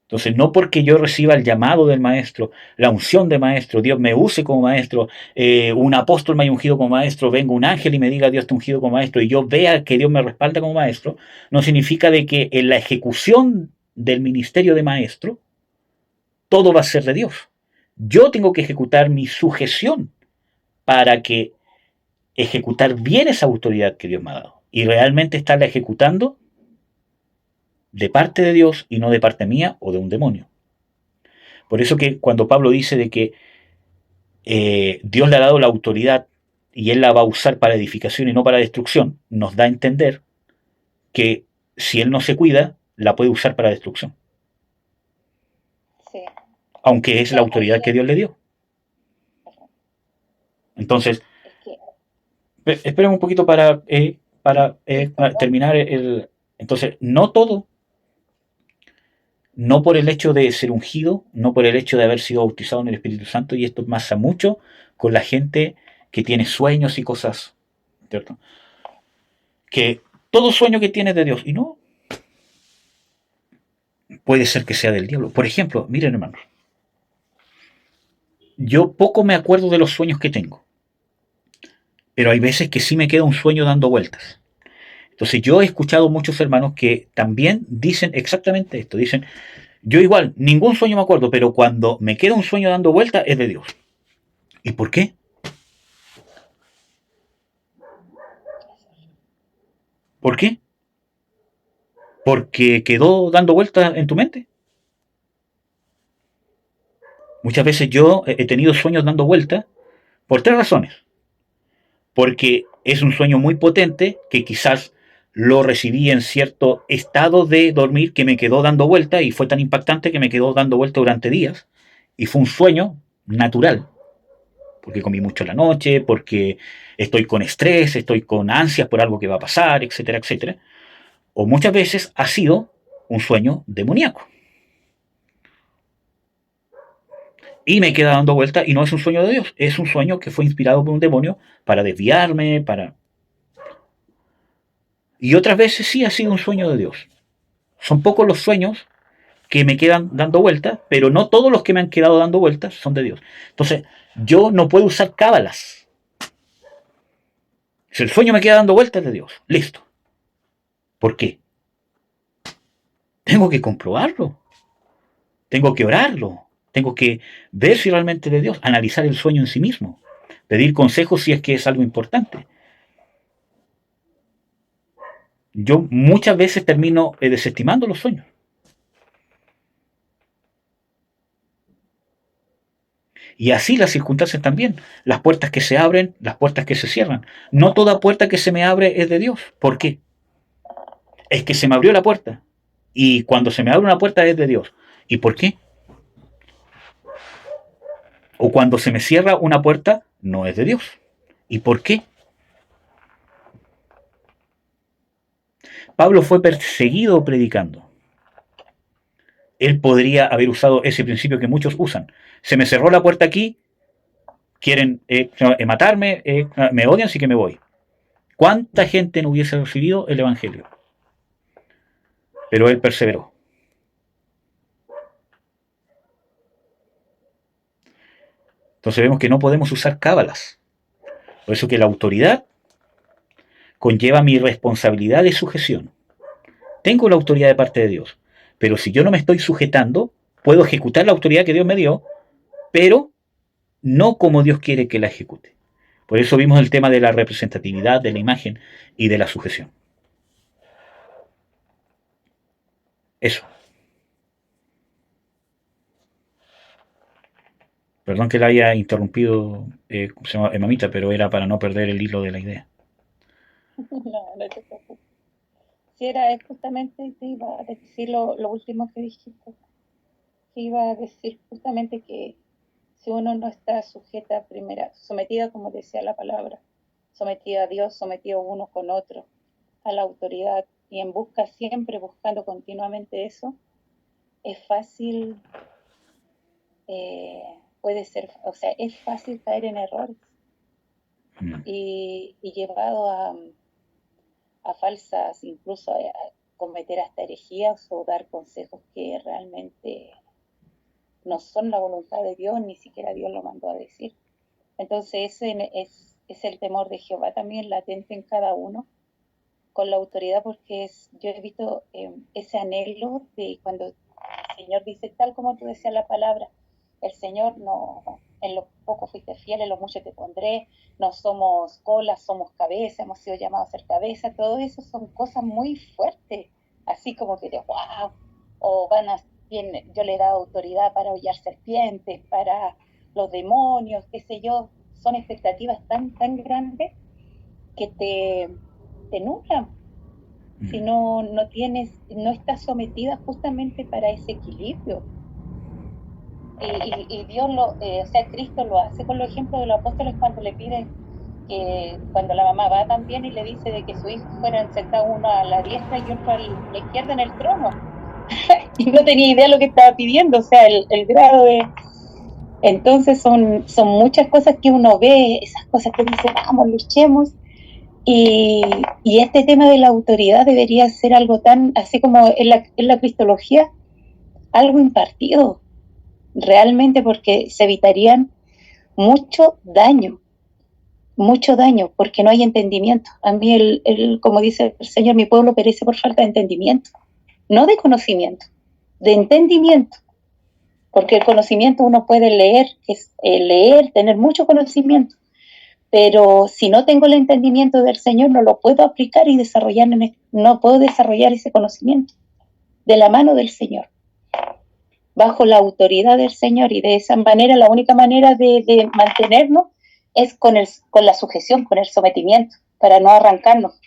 Entonces, no porque yo reciba el llamado del maestro, la unción de maestro, Dios me use como maestro, un apóstol me haya ungido como maestro, venga un ángel y me diga Dios te ha ungido como maestro y yo vea que Dios me respalda como maestro, no significa de que en la ejecución del ministerio de maestro todo va a ser de Dios. Yo tengo que ejecutar mi sujeción para que ejecutar bien esa autoridad que Dios me ha dado y realmente estarla ejecutando de parte de Dios y no de parte mía o de un demonio. Por eso que cuando Pablo dice de que Dios le ha dado la autoridad y Él la va a usar para edificación y no para destrucción, nos da a entender que si Él no se cuida, la puede usar para destrucción. Sí. Aunque es la autoridad que Dios le dio. Entonces, esperen un poquito para terminar el... Entonces, no todo, no por el hecho de ser ungido, no por el hecho de haber sido bautizado en el Espíritu Santo, y esto pasa mucho con la gente que tiene sueños y cosas, ¿cierto? Que todo sueño que tiene es de Dios, y no, puede ser que sea del diablo. Por ejemplo, miren hermanos, yo poco me acuerdo de los sueños que tengo, pero hay veces que sí me queda un sueño dando vueltas. Entonces yo he escuchado muchos hermanos que también dicen exactamente esto, dicen, yo igual, ningún sueño me acuerdo, pero cuando me queda un sueño dando vueltas es de Dios. ¿Y por qué? ¿Por qué? Porque quedó dando vueltas en tu mente. Muchas veces yo he tenido sueños dando vueltas por 3 razones. Porque es un sueño muy potente que quizás lo recibí en cierto estado de dormir que me quedó dando vueltas y fue tan impactante que me quedó dando vueltas durante días. Y fue un sueño natural. Porque comí mucho en la noche, porque estoy con estrés, estoy con ansias por algo que va a pasar, etcétera, etcétera. O muchas veces ha sido un sueño demoníaco. Y me queda dando vuelta y no es un sueño de Dios, es un sueño que fue inspirado por un demonio para desviarme, para... Y otras veces sí ha sido un sueño de Dios. Son pocos los sueños que me quedan dando vueltas, pero no todos los que me han quedado dando vueltas son de Dios. Entonces, yo no puedo usar cábalas. Si el sueño me queda dando vueltas es de Dios, listo. ¿Por qué? Tengo que comprobarlo. Tengo que orarlo. Tengo que ver si realmente es de Dios, analizar el sueño en sí mismo, pedir consejos si es que es algo importante. Yo muchas veces termino desestimando los sueños. Y así las circunstancias también. Las puertas que se abren, las puertas que se cierran. No toda puerta que se me abre es de Dios. ¿Por qué? Es que se me abrió la puerta. Y cuando se me abre una puerta es de Dios. ¿Y por qué? O cuando se me cierra una puerta, no es de Dios. ¿Y por qué? Pablo fue perseguido predicando. Él podría haber usado ese principio que muchos usan. Se me cerró la puerta aquí, quieren matarme, me odian, así que me voy. ¿Cuánta gente no hubiese recibido el Evangelio? Pero él perseveró. Entonces vemos que no podemos usar cábalas. Por eso que la autoridad conlleva mi responsabilidad de sujeción. tengo la autoridad de parte de Dios. Pero si yo no me estoy sujetando, puedo ejecutar la autoridad que Dios me dio, pero no como Dios quiere que la ejecute. Por eso vimos el tema de la representatividad, de la imagen y de la sujeción. Eso. Perdón que la haya interrumpido, mamita, pero era para no perder el hilo de la idea. No, no te preocupes. Si era justamente, te iba a decir lo último que dijiste. Te iba a decir justamente que si uno no está sujeta primera, sometida, como decía la palabra, sometida a Dios, sometido uno con otro, a la autoridad, y en busca siempre, buscando continuamente eso, es fácil, puede ser, o sea, es fácil caer en errores y llevado a falsas, incluso a cometer hasta herejías o dar consejos que realmente no son la voluntad de Dios, ni siquiera Dios lo mandó a decir. Entonces ese es el temor de Jehová también latente en cada uno con la autoridad, porque yo he visto ese anhelo de cuando el Señor dice, tal como tú decías la palabra, el Señor no, en lo poco fuiste fiel, en lo mucho te pondré, no somos colas, somos cabeza, hemos sido llamados a ser cabeza, todo eso son cosas muy fuertes, así como que de wow, o yo le he dado autoridad para hollar serpientes, para los demonios, qué sé yo, son expectativas tan grandes que te nublan si no estás sometida justamente para ese equilibrio. Y Dios o sea, Cristo lo hace con los ejemplos de los apóstoles cuando le piden que cuando la mamá va también y le dice de que su hijo fueran sentados uno a la diestra y otro a la izquierda en el trono. Y no tenía idea de lo que estaba pidiendo, o sea, el grado de... Entonces son muchas cosas que uno ve, esas cosas que dice, vamos, luchemos. Y este tema de la autoridad debería ser algo tan, así como en la cristología, algo impartido, realmente, porque se evitarían mucho daño, porque no hay entendimiento. A mí, como dice el Señor, mi pueblo perece por falta de entendimiento, no de conocimiento, de entendimiento, porque el conocimiento uno puede leer, tener mucho conocimiento, pero si no tengo el entendimiento del Señor, no lo puedo aplicar y no puedo desarrollar ese conocimiento de la mano del Señor, bajo la autoridad del Señor, y de esa manera, la única manera de mantenernos es con la sujeción, con el sometimiento, para no arrancarnos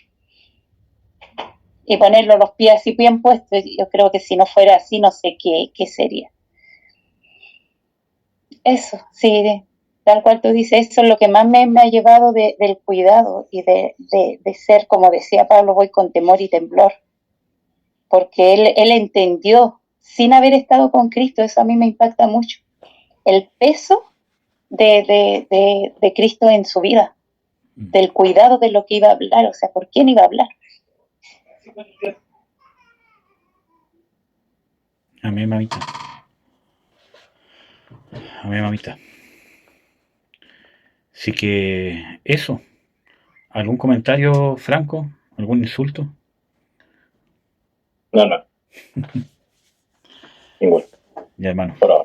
y ponerlo los pies así bien puestos. Yo creo que si no fuera así, no sé qué sería. Eso, sí, tal cual tú dices, eso es lo que más me ha llevado del cuidado y de ser, como decía Pablo, voy con temor y temblor, porque él entendió, sin haber estado con Cristo, eso a mí me impacta mucho, el peso de Cristo en su vida, del cuidado de lo que iba a hablar, o sea, ¿por quién iba a hablar? Amén, mamita. Amén, mamita. Así que eso. ¿Algún comentario, Franco? ¿Algún insulto? No. Igual. Ya, hermano. Por ahora.